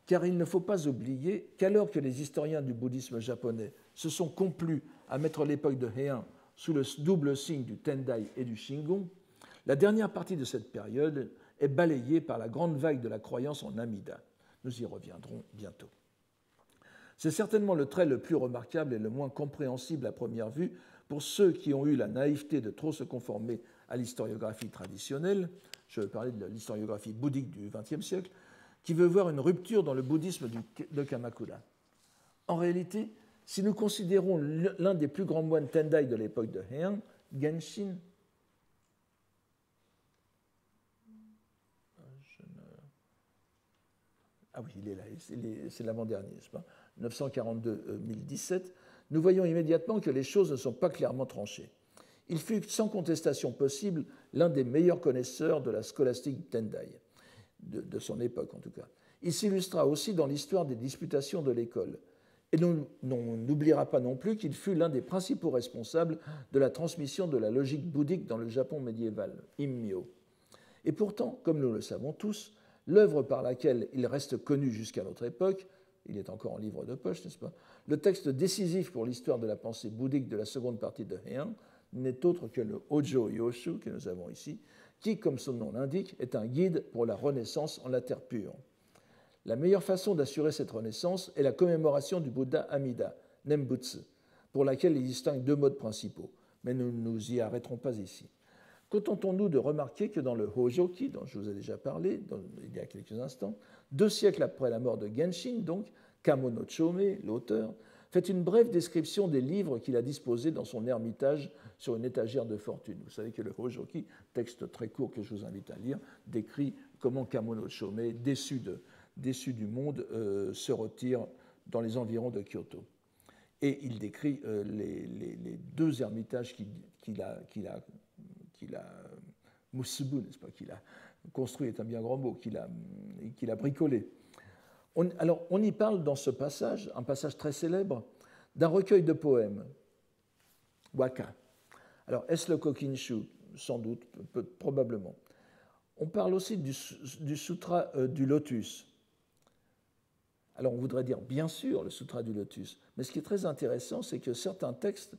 Car il ne faut pas oublier qu'alors que les historiens du bouddhisme japonais se sont complus à mettre l'époque de Heian sous le double signe du Tendai et du Shingon, la dernière partie de cette période est balayée par la grande vague de la croyance en Amida. Nous y reviendrons bientôt. C'est certainement le trait le plus remarquable et le moins compréhensible à première vue pour ceux qui ont eu la naïveté de trop se conformer à l'historiographie traditionnelle, je veux parler de l'historiographie bouddhique du XXe siècle, qui veut voir une rupture dans le bouddhisme de Kamakura. En réalité, si nous considérons l'un des plus grands moines Tendai de l'époque de Heian, Genshin, ah oui, il est là, c'est l'avant-dernier, n'est-ce pas, 942-1017, nous voyons immédiatement que les choses ne sont pas clairement tranchées. Il fut sans contestation possible l'un des meilleurs connaisseurs de la scolastique Tendai, de son époque en tout cas. Il s'illustra aussi dans l'histoire des disputations de l'école. Et on n'oubliera pas non plus qu'il fut l'un des principaux responsables de la transmission de la logique bouddhique dans le Japon médiéval, Immyo. Et pourtant, comme nous le savons tous, l'œuvre par laquelle il reste connu jusqu'à notre époque, il est encore en livre de poche, n'est-ce pas? Le texte décisif pour l'histoire de la pensée bouddhique de la seconde partie de Heian n'est autre que le Hojo Yoshu que nous avons ici, qui, comme son nom l'indique, est un guide pour la renaissance en la terre pure. La meilleure façon d'assurer cette renaissance est la commémoration du Bouddha Amida, Nembutsu, pour laquelle il distingue deux modes principaux, mais nous ne nous y arrêterons pas ici. Contentons-nous de remarquer que dans le Hojoki, dont je vous ai déjà parlé il y a quelques instants, 2 siècles après la mort de Genshin, donc, Kamo no Chome, l'auteur, fait une brève description des livres qu'il a disposés dans son ermitage sur une étagère de fortune. Vous savez que le Hojoki, texte très court que je vous invite à lire, décrit comment Kamo no Chome, déçu du monde, se retire dans les environs de Kyoto. Et il décrit les 2 ermitages qu'il a musubu, n'est-ce pas, qu'il a construit, est un bien grand mot, qu'il a bricolé. Alors, on y parle dans ce passage, un passage très célèbre, d'un recueil de poèmes, waka. Alors, est-ce le Kokinshu? Sans doute, probablement. On parle aussi du sutra du lotus. Alors, on voudrait dire, bien sûr, le sutra du lotus, mais ce qui est très intéressant, c'est que certains textes,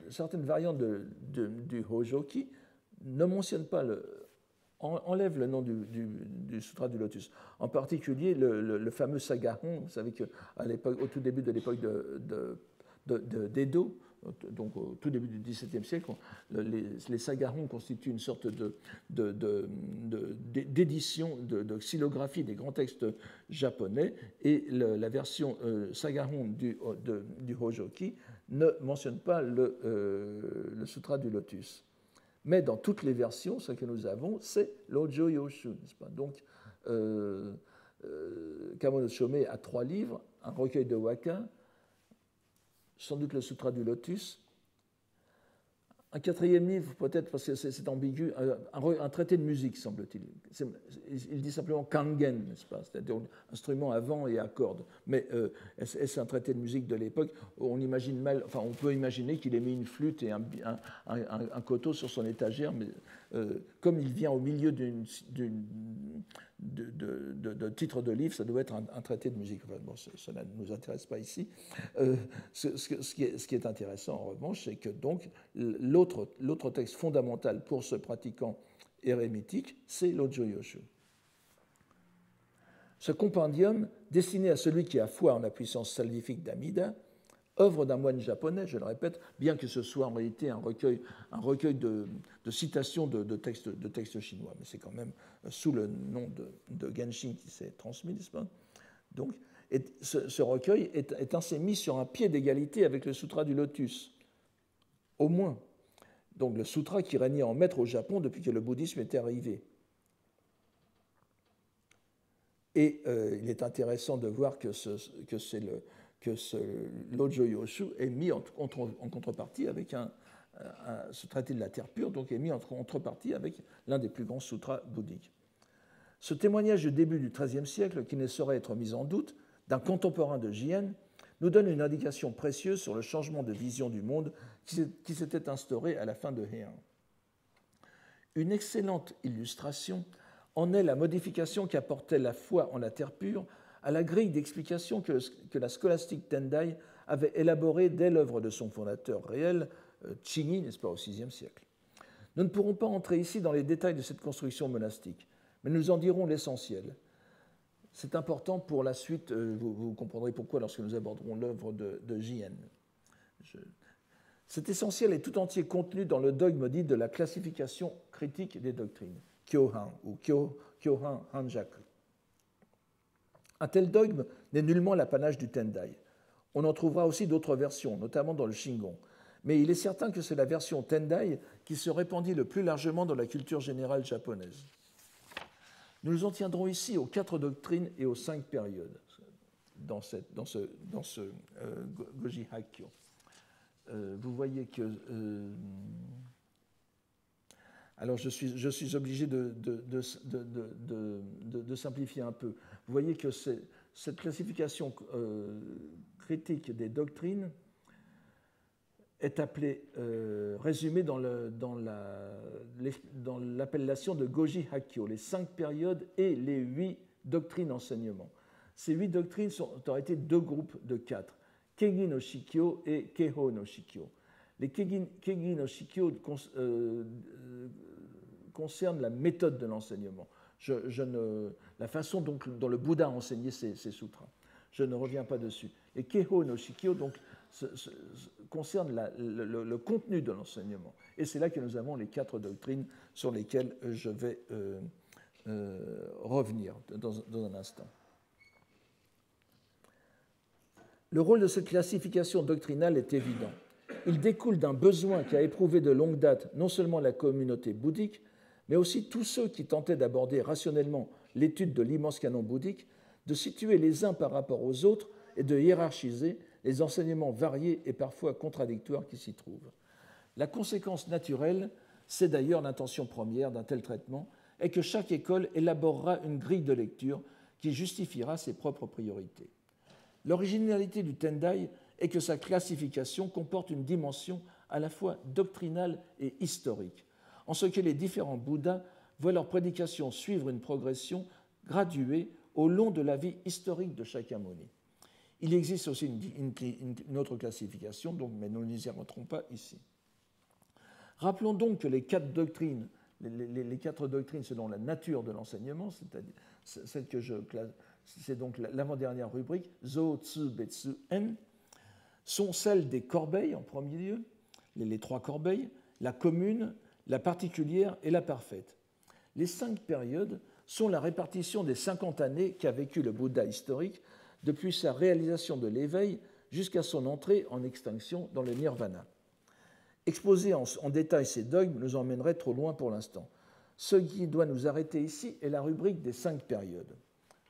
certaines variantes du Hojoki ne mentionnent pas enlèvent le nom du sutra du lotus. En particulier, le fameux Sagahon, vous savez qu'à l'époque, au tout début de l'époque d'Edo, donc au tout début du XVIIe siècle, les Sagahon constituent une sorte d'édition, de xylographie des grands textes japonais, et la version Sagahon du Hojoki ne mentionne pas le sutra du lotus. Mais dans toutes les versions, ce que nous avons, c'est l'Hojo Yoshu, n'est-ce pas? Donc, Kamo no Chome a 3 livres, un recueil de waka, sans doute le Sutra du Lotus, un 4e livre, peut-être parce que c'est ambigu, un traité de musique, semble-t-il. Il dit simplement kangen, n'est-ce pas? C'est-à-dire instrument à vent et à cordes. Mais est-ce un traité de musique de l'époque? On peut imaginer qu'il ait mis une flûte et un koto sur son étagère, mais comme il vient au milieu de titre de livre, ça doit être un traité de musique. Enfin, bon, ça ne nous intéresse pas ici. Ce qui est intéressant, en revanche, c'est que donc l'autre texte fondamental pour ce pratiquant érémitique, c'est l'Hojo Yoshu. Ce compendium, destiné à celui qui a foi en la puissance salvifique d'Amida, œuvre d'un moine japonais, je le répète, bien que ce soit en réalité un recueil de citations de textes chinois, mais c'est quand même sous le nom de Genshin qui s'est transmis, n'est-ce pas? Donc, ce recueil est ainsi mis sur un pied d'égalité avec le Sutra du Lotus, au moins. Donc le sutra qui régnait en maître au Japon depuis que le bouddhisme était arrivé. Et il est intéressant de voir que l'Hojo Yoshu est mis en contrepartie avec ce traité de la terre pure, donc est mis en contrepartie avec l'un des plus grands sutras bouddhiques. Ce témoignage du début du XIIIe siècle, qui ne saurait être mis en doute, d'un contemporain de Jien, nous donne une indication précieuse sur le changement de vision du monde qui s'était instauré à la fin de Heian. Une excellente illustration en est la modification qu'apportait la foi en la terre pure à la grille d'explication que la scolastique Tendai avait élaborée dès l'œuvre de son fondateur réel, Chingi, n'est-ce pas, au VIe siècle. Nous ne pourrons pas entrer ici dans les détails de cette construction monastique, mais nous en dirons l'essentiel. C'est important pour la suite, vous comprendrez pourquoi lorsque nous aborderons l'œuvre de Jien. Cet essentiel est tout entier contenu dans le dogme dit de la classification critique des doctrines, Kyohan ou Kyohan Hanjaku. Un tel dogme n'est nullement l'apanage du Tendai. On en trouvera aussi d'autres versions, notamment dans le Shingon. Mais il est certain que c'est la version Tendai qui se répandit le plus largement dans la culture générale japonaise. Nous nous en tiendrons ici aux 4 doctrines et aux 5 périodes dans ce Goji Hakkyo. Vous voyez que... alors je suis obligé de simplifier un peu. Vous voyez que cette classification critique des doctrines est appelé, résumé dans l'appellation de Goji Hakkyo, les 5 périodes et les 8 doctrines enseignements. Ces 8 doctrines ont été 2 groupes de 4, Kegi no Shikyo et Keiho no Shikyo. Les Kegi no Shikyo concernent la méthode de l'enseignement, la façon dont le Bouddha a enseigné ses sutras. Je ne reviens pas dessus. Les Keiho no Shikyo donc, concernent le contenu de l'enseignement. Et c'est là que nous avons les 4 doctrines sur lesquelles je vais revenir dans un instant. Le rôle de cette classification doctrinale est évident. Il découle d'un besoin qu'a éprouvé de longue date non seulement la communauté bouddhique, mais aussi tous ceux qui tentaient d'aborder rationnellement l'étude de l'immense canon bouddhique, de situer les uns par rapport aux autres et de hiérarchiser les enseignements variés et parfois contradictoires qui s'y trouvent. La conséquence naturelle, c'est d'ailleurs l'intention première d'un tel traitement, est que chaque école élaborera une grille de lecture qui justifiera ses propres priorités. L'originalité du Tendai est que sa classification comporte une dimension à la fois doctrinale et historique, en ce que les différents Bouddhas voient leur prédication suivre une progression graduée au long de la vie historique de Shakyamuni. Il existe aussi une autre classification, mais nous ne nous y rentrons pas ici. Rappelons donc que les 4 doctrines, les 4 doctrines selon la nature de l'enseignement, c'est-à-dire celle que je classe, c'est donc l'avant-dernière rubrique, Zo, Tsu, Betsu, En, sont celles des corbeilles en premier lieu, les 3 corbeilles, la commune, la particulière et la parfaite. Les 5 périodes sont la répartition des 50 années qu'a vécu le Bouddha historique depuis sa réalisation de l'éveil jusqu'à son entrée en extinction dans le nirvana. Exposer en détail ces dogmes nous emmènerait trop loin pour l'instant. Ce qui doit nous arrêter ici est la rubrique des 5 périodes,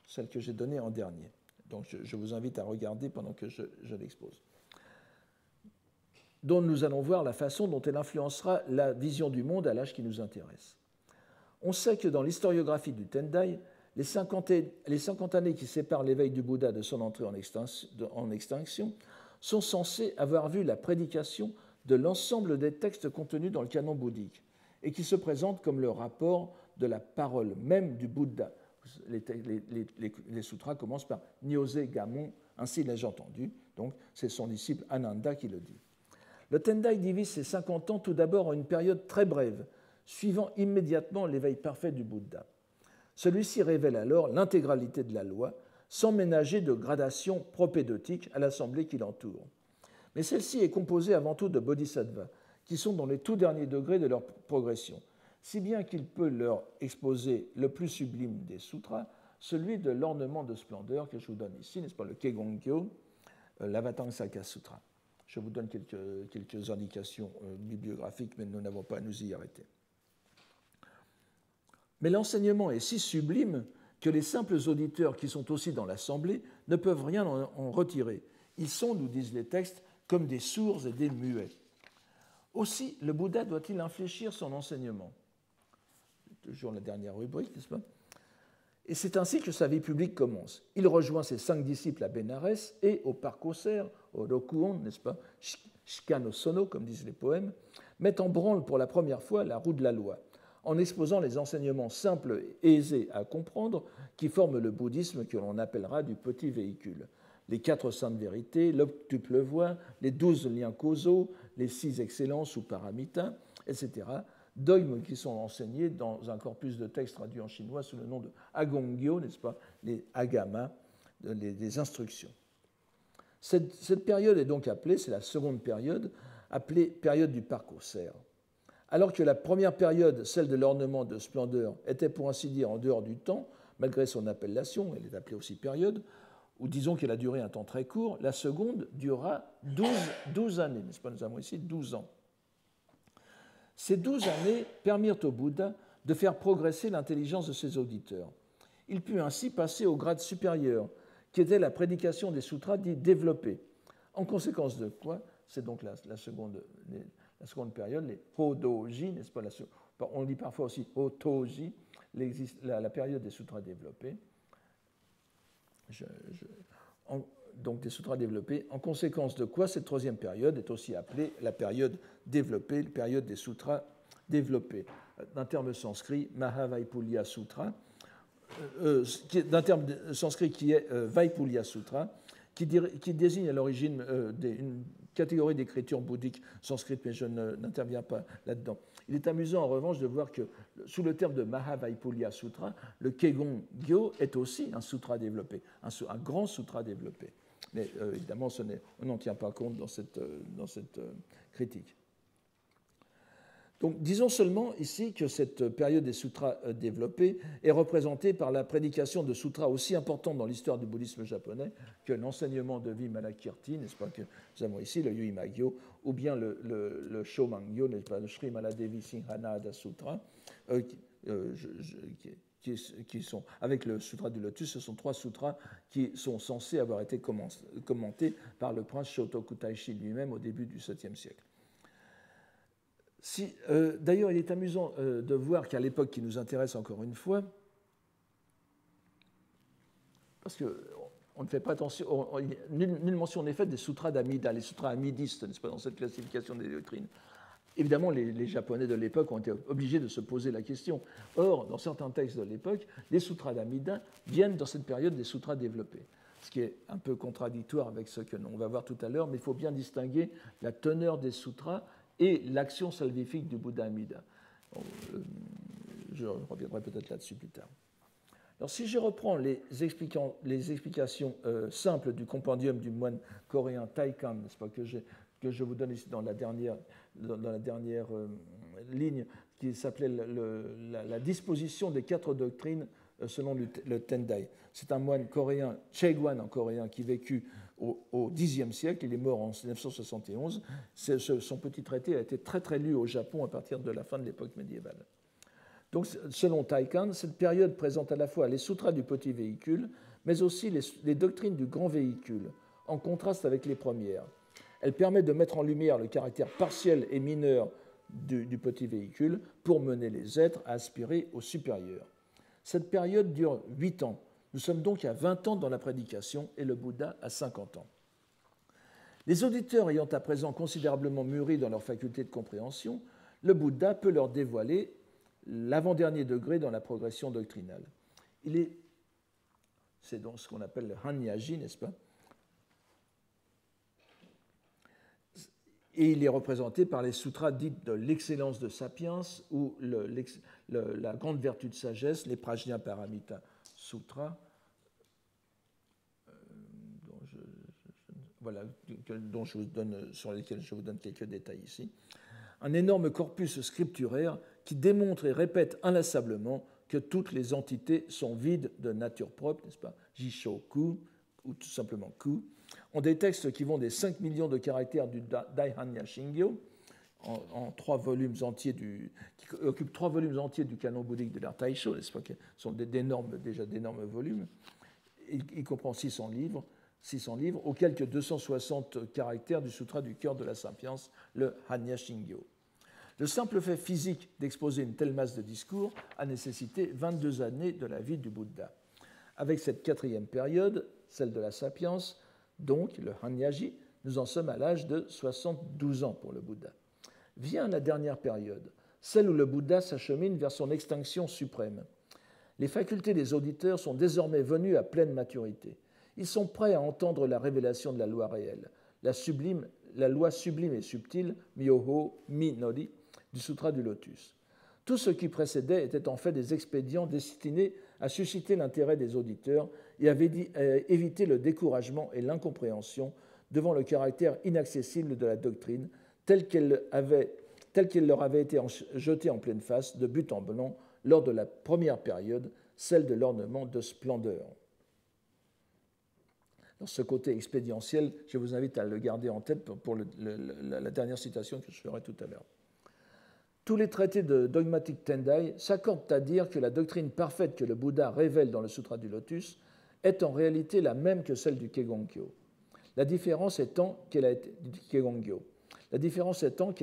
celle que j'ai donnée en dernier. Donc je vous invite à regarder pendant que je l'expose. Dont nous allons voir la façon dont elle influencera la vision du monde à l'âge qui nous intéresse. On sait que dans l'historiographie du Tendai, les 50 années qui séparent l'éveil du Bouddha de son entrée en extinction sont censées avoir vu la prédication de l'ensemble des textes contenus dans le canon bouddhique et qui se présentent comme le rapport de la parole même du Bouddha. Les sutras commencent par Nyose Gamon, ainsi l'ai-je entendu. Donc, c'est son disciple Ananda qui le dit. Le Tendai divise ses 50 ans tout d'abord en une période très brève, suivant immédiatement l'éveil parfait du Bouddha. Celui-ci révèle alors l'intégralité de la loi, sans ménager de gradation propédeutique à l'assemblée qui l'entoure. Mais celle-ci est composée avant tout de bodhisattvas, qui sont dans les tout derniers degrés de leur progression, si bien qu'il peut leur exposer le plus sublime des sutras, celui de l'ornement de splendeur que je vous donne ici, n'est-ce pas, le Kegonkyo, l'Avatamsaka Sutra. Je vous donne quelques indications bibliographiques, mais nous n'avons pas à nous y arrêter. Mais l'enseignement est si sublime que les simples auditeurs qui sont aussi dans l'assemblée ne peuvent rien en retirer. Ils sont, nous disent les textes, comme des sourds et des muets. Aussi, le Bouddha doit-il infléchir son enseignement? Toujours la dernière rubrique, n'est-ce pas? Et c'est ainsi que sa vie publique commence. Il rejoint ses 5 disciples à Bénarès et au Parcoser, au Rokuon, n'est-ce pas, Shika no Sono, comme disent les poèmes, met en branle pour la première fois la roue de la loi, en exposant les enseignements simples et aisés à comprendre qui forment le bouddhisme que l'on appellera du petit véhicule. Les 4 saintes vérités, l'octuple voie, les 12 liens causaux, les 6 excellences ou paramitas, etc., dogmes qui sont enseignés dans un corpus de textes traduits en chinois sous le nom de Agongyo, n'est-ce pas, les agamas, les instructions. Cette période est donc appelée, c'est la seconde période, appelée période du Parcoser. Alors que la première période, celle de l'ornement de splendeur, était pour ainsi dire en dehors du temps, malgré son appellation, elle est appelée aussi période, ou disons qu'elle a duré un temps très court, la seconde durera 12 années, n'est-ce pas? Nous avons ici 12 ans. Ces 12 années permirent au Bouddha de faire progresser l'intelligence de ses auditeurs. Il put ainsi passer au grade supérieur, qui était la prédication des sutras dits développés. En conséquence de quoi, c'est donc la seconde période, les Hodoji, n'est-ce pas, on dit parfois aussi Hotoji, la période des sutras développés. donc des sutras développés, en conséquence de quoi cette troisième période est aussi appelée la période développée, la période des sutras développés. D'un terme sanskrit, Mahavaipulya Sutra, d'un terme sanskrit qui est Vaipulya Sutra, qui désigne à l'origine une catégorie d'écriture bouddhique sanskrit, mais je n'interviens pas là-dedans. Il est amusant en revanche de voir que sous le terme de Mahavaipulya Sutra, le Kegon-gyo est aussi un sutra développé, un grand sutra développé. Mais évidemment, on n'en tient pas compte dans cette critique. Donc, disons seulement ici que cette période des sutras développés est représentée par la prédication de sutras aussi importants dans l'histoire du bouddhisme japonais que l'enseignement de Vimalakirti, n'est-ce pas, que nous avons ici, le Yuimagyo, ou bien le Shomangyo, n'est-ce pas, le Sri Maladevi Singhanada Sutra, qui sont, avec le Sutra du Lotus, ce sont trois sutras qui sont censés avoir été commentés par le prince Shotoku Taishi lui-même au début du 7e siècle. D'ailleurs, il est amusant de voir qu'à l'époque qui nous intéresse encore une fois, parce qu'on ne fait pas attention, nulle mention n'est faite des sutras d'Amida, les sutras amidistes, n'est-ce pas, dans cette classification des doctrines. Évidemment, les Japonais de l'époque ont été obligés de se poser la question. Or, dans certains textes de l'époque, les sutras d'Amida viennent dans cette période des sutras développés, ce qui est un peu contradictoire avec ce que l'on va voir tout à l'heure, mais il faut bien distinguer la teneur des sutras et l'action salvifique du Bouddha Amida. Je reviendrai peut-être là-dessus plus tard. Alors, si je reprends les explications simples du compendium du moine coréen Taikan, n'est-ce pas, que je vous donne ici dans la dernière ligne, qui s'appelait la disposition des 4 doctrines selon le Tendai. C'est un moine coréen, Chaegwan en coréen, qui vécut au Xe siècle, il est mort en 1971. Son petit traité a été très très lu au Japon à partir de la fin de l'époque médiévale. Donc, selon Taikan, cette période présente à la fois les sutras du petit véhicule, mais aussi les doctrines du grand véhicule, en contraste avec les premières. Elle permet de mettre en lumière le caractère partiel et mineur du petit véhicule pour mener les êtres à aspirer au supérieur. Cette période dure 8 ans. Nous sommes donc à 20 ans dans la prédication et le Bouddha à 50 ans. Les auditeurs ayant à présent considérablement mûri dans leur faculté de compréhension, le Bouddha peut leur dévoiler l'avant-dernier degré dans la progression doctrinale. C'est donc ce qu'on appelle le Hanyaji, n'est-ce pas? Et il est représenté par les sutras dites de l'excellence de sapiens ou la grande vertu de sagesse, les Prajnaparamita Sutras, sur lesquels je vous donne quelques détails ici. Un énorme corpus scripturaire qui démontre et répète inlassablement que toutes les entités sont vides de nature propre, n'est-ce pas, Jishoku, ou tout simplement Ku, ont des textes qui vont des 5 millions de caractères du Daihanya Shingyo, en 3 volumes entiers qui occupent 3 volumes entiers du canon bouddhique de l'art Taisho, n'est-ce pas, qui sont d'énormes volumes. Il comprend 600 livres, aux quelques 260 caractères du Sutra du cœur de la sapience, le Hanya Shingyo. Le simple fait physique d'exposer une telle masse de discours a nécessité 22 années de la vie du Bouddha. Avec cette 4e période, celle de la sapience, donc le Hanyaji, nous en sommes à l'âge de 72 ans pour le Bouddha. Vient la dernière période, celle où le Bouddha s'achemine vers son extinction suprême. Les facultés des auditeurs sont désormais venues à pleine maturité. Ils sont prêts à entendre la révélation de la loi réelle, la loi sublime et subtile, Myoho Minori, du Sutra du Lotus. Tout ce qui précédait était en fait des expédients destinés à susciter l'intérêt des auditeurs et à éviter le découragement et l'incompréhension devant le caractère inaccessible de la doctrine telle qu'elle leur avait été jetée en pleine face de but en blanc lors de la première période, celle de l'ornement de splendeur. Dans ce côté expédientiel, je vous invite à le garder en tête pour la dernière citation que je ferai tout à l'heure. Tous les traités de dogmatique Tendai s'accordent à dire que la doctrine parfaite que le Bouddha révèle dans le Sutra du Lotus est en réalité la même que celle du Kegon-gyo. La différence étant qu'elle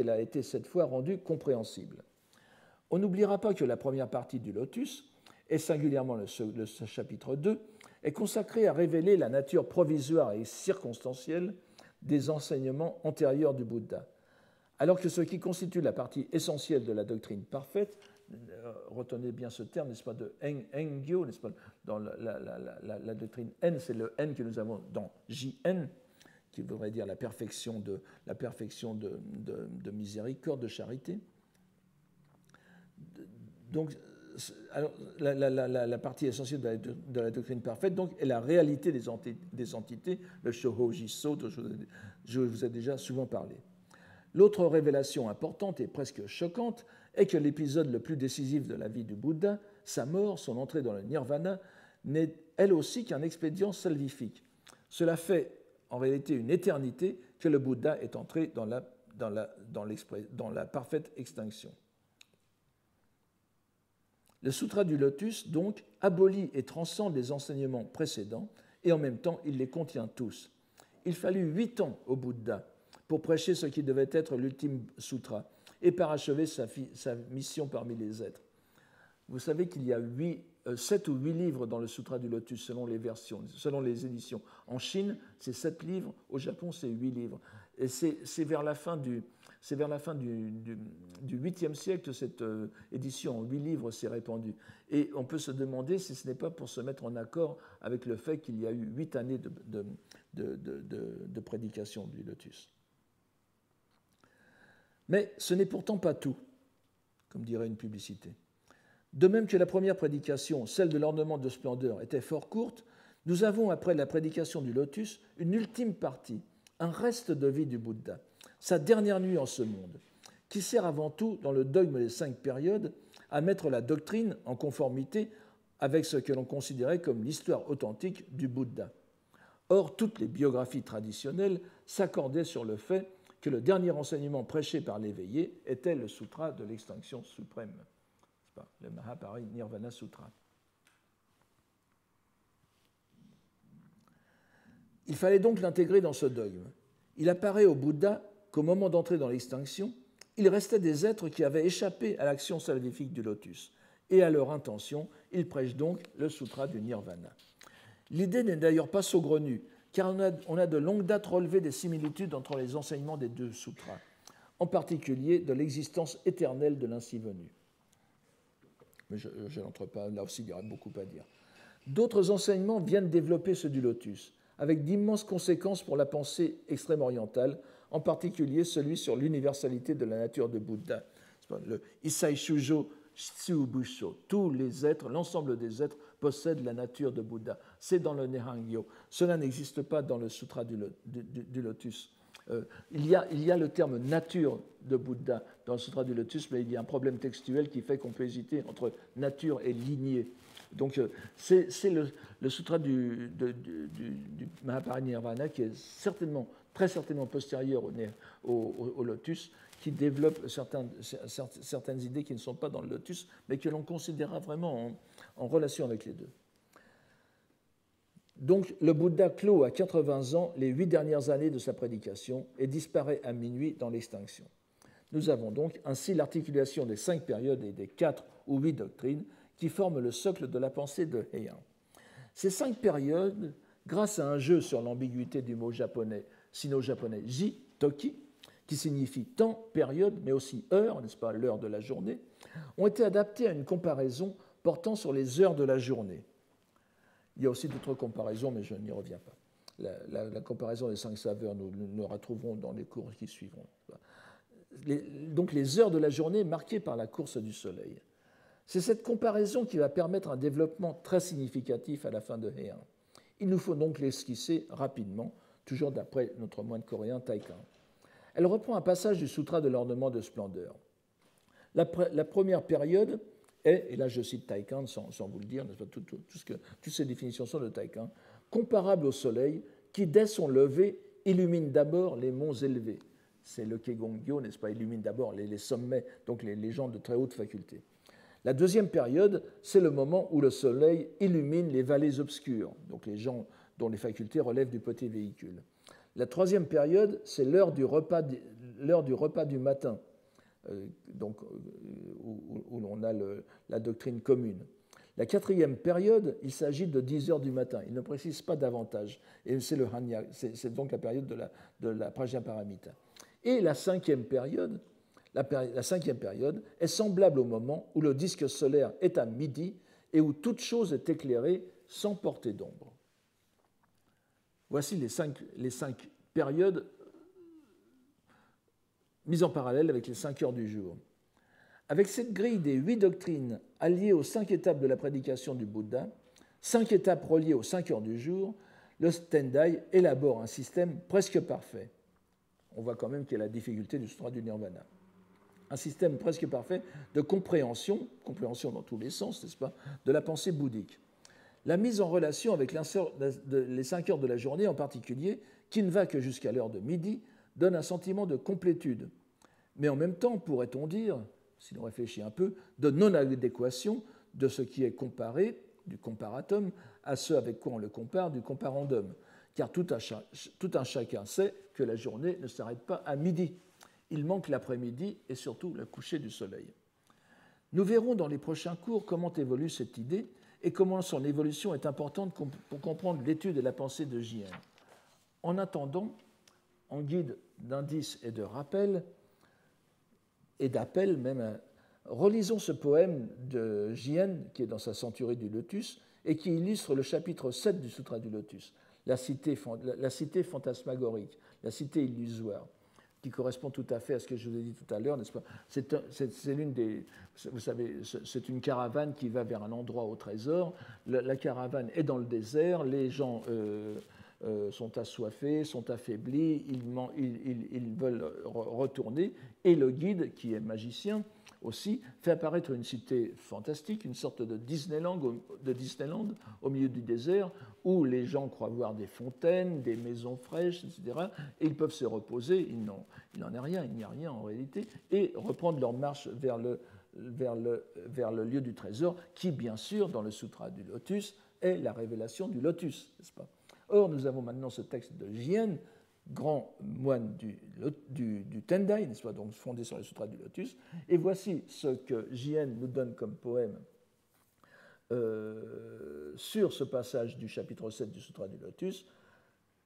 a été cette fois rendue compréhensible. On n'oubliera pas que la première partie du Lotus, et singulièrement le chapitre 2, est consacrée à révéler la nature provisoire et circonstancielle des enseignements antérieurs du Bouddha, alors que ce qui constitue la partie essentielle de la doctrine parfaite, retenez bien ce terme, n'est-ce pas, de Engyo, n'est-ce pas, dans la doctrine N, c'est le N que nous avons dans JN, qui voudrait dire la perfection de miséricorde, de charité. Donc, alors, la partie essentielle de la doctrine parfaite donc, est la réalité des entités, le Shohoji-so, dont je vous ai déjà souvent parlé. L'autre révélation importante et presque choquante est que l'épisode le plus décisif de la vie du Bouddha, sa mort, son entrée dans le nirvana, n'est elle aussi qu'un expédient salvifique. Cela fait en réalité une éternité que le Bouddha est entré dans la parfaite extinction. Le Sutra du Lotus, donc, abolit et transcende les enseignements précédents et en même temps, il les contient tous. Il fallut 8 ans au Bouddha pour prêcher ce qui devait être l'ultime sutra et parachever sa mission parmi les êtres. Vous savez qu'il y a 7 ou 8 livres dans le Sutra du Lotus selon les versions, selon les éditions. En Chine, c'est 7 livres, au Japon, c'est 8 livres. Et c'est vers la fin du 8e siècle que cette édition en 8 livres s'est répandue. Et on peut se demander si ce n'est pas pour se mettre en accord avec le fait qu'il y a eu 8 années de prédication du Lotus. Mais ce n'est pourtant pas tout, comme dirait une publicité. De même que la première prédication, celle de l'ornement de splendeur, était fort courte, nous avons, après la prédication du Lotus, une ultime partie, un reste de vie du Bouddha, sa dernière nuit en ce monde, qui sert avant tout, dans le dogme des 5 périodes, à mettre la doctrine en conformité avec ce que l'on considérait comme l'histoire authentique du Bouddha. Or, toutes les biographies traditionnelles s'accordaient sur le fait que le dernier enseignement prêché par l'éveillé était le sutra de l'extinction suprême, le Mahaparinirvana Sutra. Il fallait donc l'intégrer dans ce dogme. Il apparaît au Bouddha qu'au moment d'entrer dans l'extinction, il restait des êtres qui avaient échappé à l'action salvifique du lotus, et à leur intention, il prêche donc le sutra du nirvana. L'idée n'est d'ailleurs pas saugrenue, car on a de longue date relevé des similitudes entre les enseignements des 2 sutras, en particulier de l'existence éternelle de l'ainsi venu. Mais je n'entre pas, là aussi il y aurait beaucoup à dire. D'autres enseignements viennent développer ceux du lotus, avec d'immenses conséquences pour la pensée extrême-orientale, en particulier celui sur l'universalité de la nature de Bouddha. Le Issai Shujo Tsubusho, tous les êtres, l'ensemble des êtres possèdent la nature de Bouddha. C'est dans le Nihangyo. Cela n'existe pas dans le Sutra du Lotus. Il y a le terme nature de Bouddha dans le Sutra du Lotus, mais il y a un problème textuel qui fait qu'on peut hésiter entre nature et lignée. Donc c'est le Sutra du Mahaparinirvana qui est certainement, très certainement postérieur au Lotus, qui développe certaines idées qui ne sont pas dans le Lotus, mais que l'on considérera vraiment en relation avec les deux. Donc le Bouddha clôt à 80 ans les 8 dernières années de sa prédication et disparaît à minuit dans l'extinction. Nous avons donc ainsi l'articulation des 5 périodes et des 4 ou 8 doctrines qui forment le socle de la pensée de Heian. Ces 5 périodes, grâce à un jeu sur l'ambiguïté du mot japonais, sino-japonais ji, toki, qui signifie temps, période, mais aussi heure, n'est-ce pas, l'heure de la journée, ont été adaptées à une comparaison portant sur les heures de la journée. Il y a aussi d'autres comparaisons, mais je n'y reviens pas. La comparaison des 5 saveurs, nous la retrouverons dans les cours qui suivront. Donc les heures de la journée marquées par la course du soleil. C'est cette comparaison qui va permettre un développement très significatif à la fin de Heian. Il nous faut donc l'esquisser rapidement, toujours d'après notre moine coréen Taikan. Elle reprend un passage du Sutra de l'ornement de splendeur. La première période est, et là je cite Taikan sans vous le dire, toutes ces définitions sont de Taikan, comparable au soleil qui, dès son lever, illumine d'abord les monts élevés. C'est le Kegongyo, n'est-ce pas, illumine d'abord les sommets, donc les gens de très haute faculté. La deuxième période, c'est le moment où le soleil illumine les vallées obscures, donc les gens dont les facultés relèvent du petit véhicule. La troisième période, c'est l'heure du repas du matin, où l'on a la doctrine commune. La quatrième période, il s'agit de 10 heures du matin. Il ne précise pas davantage. Et c'est le Hanya, c'est donc la période de la Prajnaparamita. Et la cinquième période, est semblable au moment où le disque solaire est à midi et où toute chose est éclairée sans portée d'ombre. Voici les cinq périodes mises en parallèle avec les 5 heures du jour. Avec cette grille des 8 doctrines alliées aux 5 étapes de la prédication du Bouddha, 5 étapes reliées aux 5 heures du jour, le Tendai élabore un système presque parfait. On voit quand même qu'il y a la difficulté du Sutra du Nirvana. Un système presque parfait de compréhension dans tous les sens, n'est-ce pas, de la pensée bouddhique. La mise en relation avec les 5 heures de la journée en particulier, qui ne va que jusqu'à l'heure de midi, donne un sentiment de complétude. Mais en même temps, pourrait-on dire, si l'on réfléchit un peu, de non-adéquation de ce qui est comparé, du comparatum, à ce avec quoi on le compare, du comparandum. Car tout un chacun sait que la journée ne s'arrête pas à midi. Il manque l'après-midi et surtout le coucher du soleil. Nous verrons dans les prochains cours comment évolue cette idée et comment son évolution est importante pour comprendre l'étude et la pensée de Jien. En attendant, en guide d'indice et de rappel, et d'appel même, relisons ce poème de Jien, qui est dans sa Centurie du Lotus, et qui illustre le chapitre 7 du Sutra du Lotus, la cité fantasmagorique, la cité illusoire, qui correspond tout à fait à ce que je vous ai dit tout à l'heure, n'est-ce pas? C'est l'une des, vous savez, c'est une caravane qui va vers un endroit au trésor. La caravane est dans le désert, les gens sont assoiffés, sont affaiblis, ils veulent retourner, et le guide, qui est magicien aussi, fait apparaître une cité fantastique, une sorte de Disneyland au milieu du désert, où les gens croient voir des fontaines, des maisons fraîches, etc., et ils peuvent se reposer, il n'en est rien, il n'y a rien en réalité, et reprendre leur marche vers le lieu du trésor, qui, bien sûr, dans le Sutra du Lotus, est la révélation du lotus, n'est-ce pas? Or, nous avons maintenant ce texte de Jien, grand moine du Tendai, n'est-ce pas, donc fondé sur le Sutra du Lotus, et voici ce que Jien nous donne comme poème sur ce passage du chapitre 7 du Sutra du Lotus.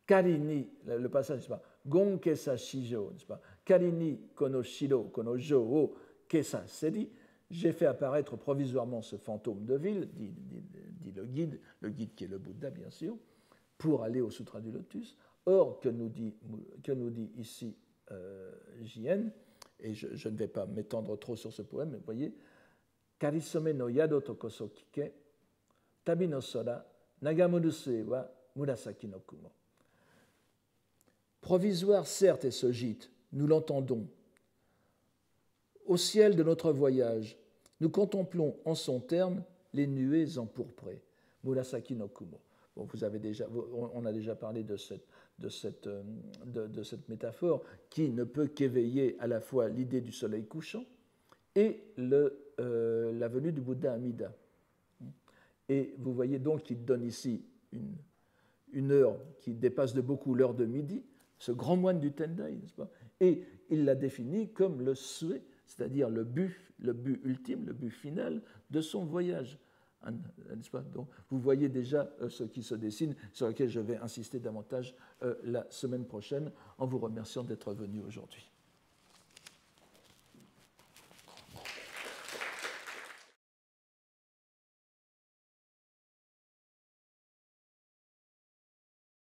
Karini, le passage, n'est-ce pas, Gonkesa Shijo, n'est-ce pas, Karini kono shiro, kono jo o kesa seri, j'ai fait apparaître provisoirement ce fantôme de ville, dit le guide qui est le Bouddha, bien sûr, pour aller au Sutra du Lotus. Or, que nous dit ici Jien, et je ne vais pas m'étendre trop sur ce poème, mais vous voyez, Karisome no yado tokoso kike, tabi no sora, nagamurusue wa murasaki no kumo. Provisoire, certes, est ce gîte, nous l'entendons. Au ciel de notre voyage, nous contemplons en son terme les nuées empourprées. Murasaki no kumo. Bon, on a déjà parlé de cette métaphore qui ne peut qu'éveiller à la fois l'idée du soleil couchant et la venue du Bouddha Amida. Et vous voyez donc qu'il donne ici une heure qui dépasse de beaucoup l'heure de midi, ce grand moine du Tendai, n'est-ce pas? Et il la définit comme le sue, c'est-à-dire le but ultime, le but final de son voyage. N'est-ce pas? Donc, vous voyez déjà ce qui se dessine, sur lequel je vais insister davantage la semaine prochaine, en vous remerciant d'être venu aujourd'hui.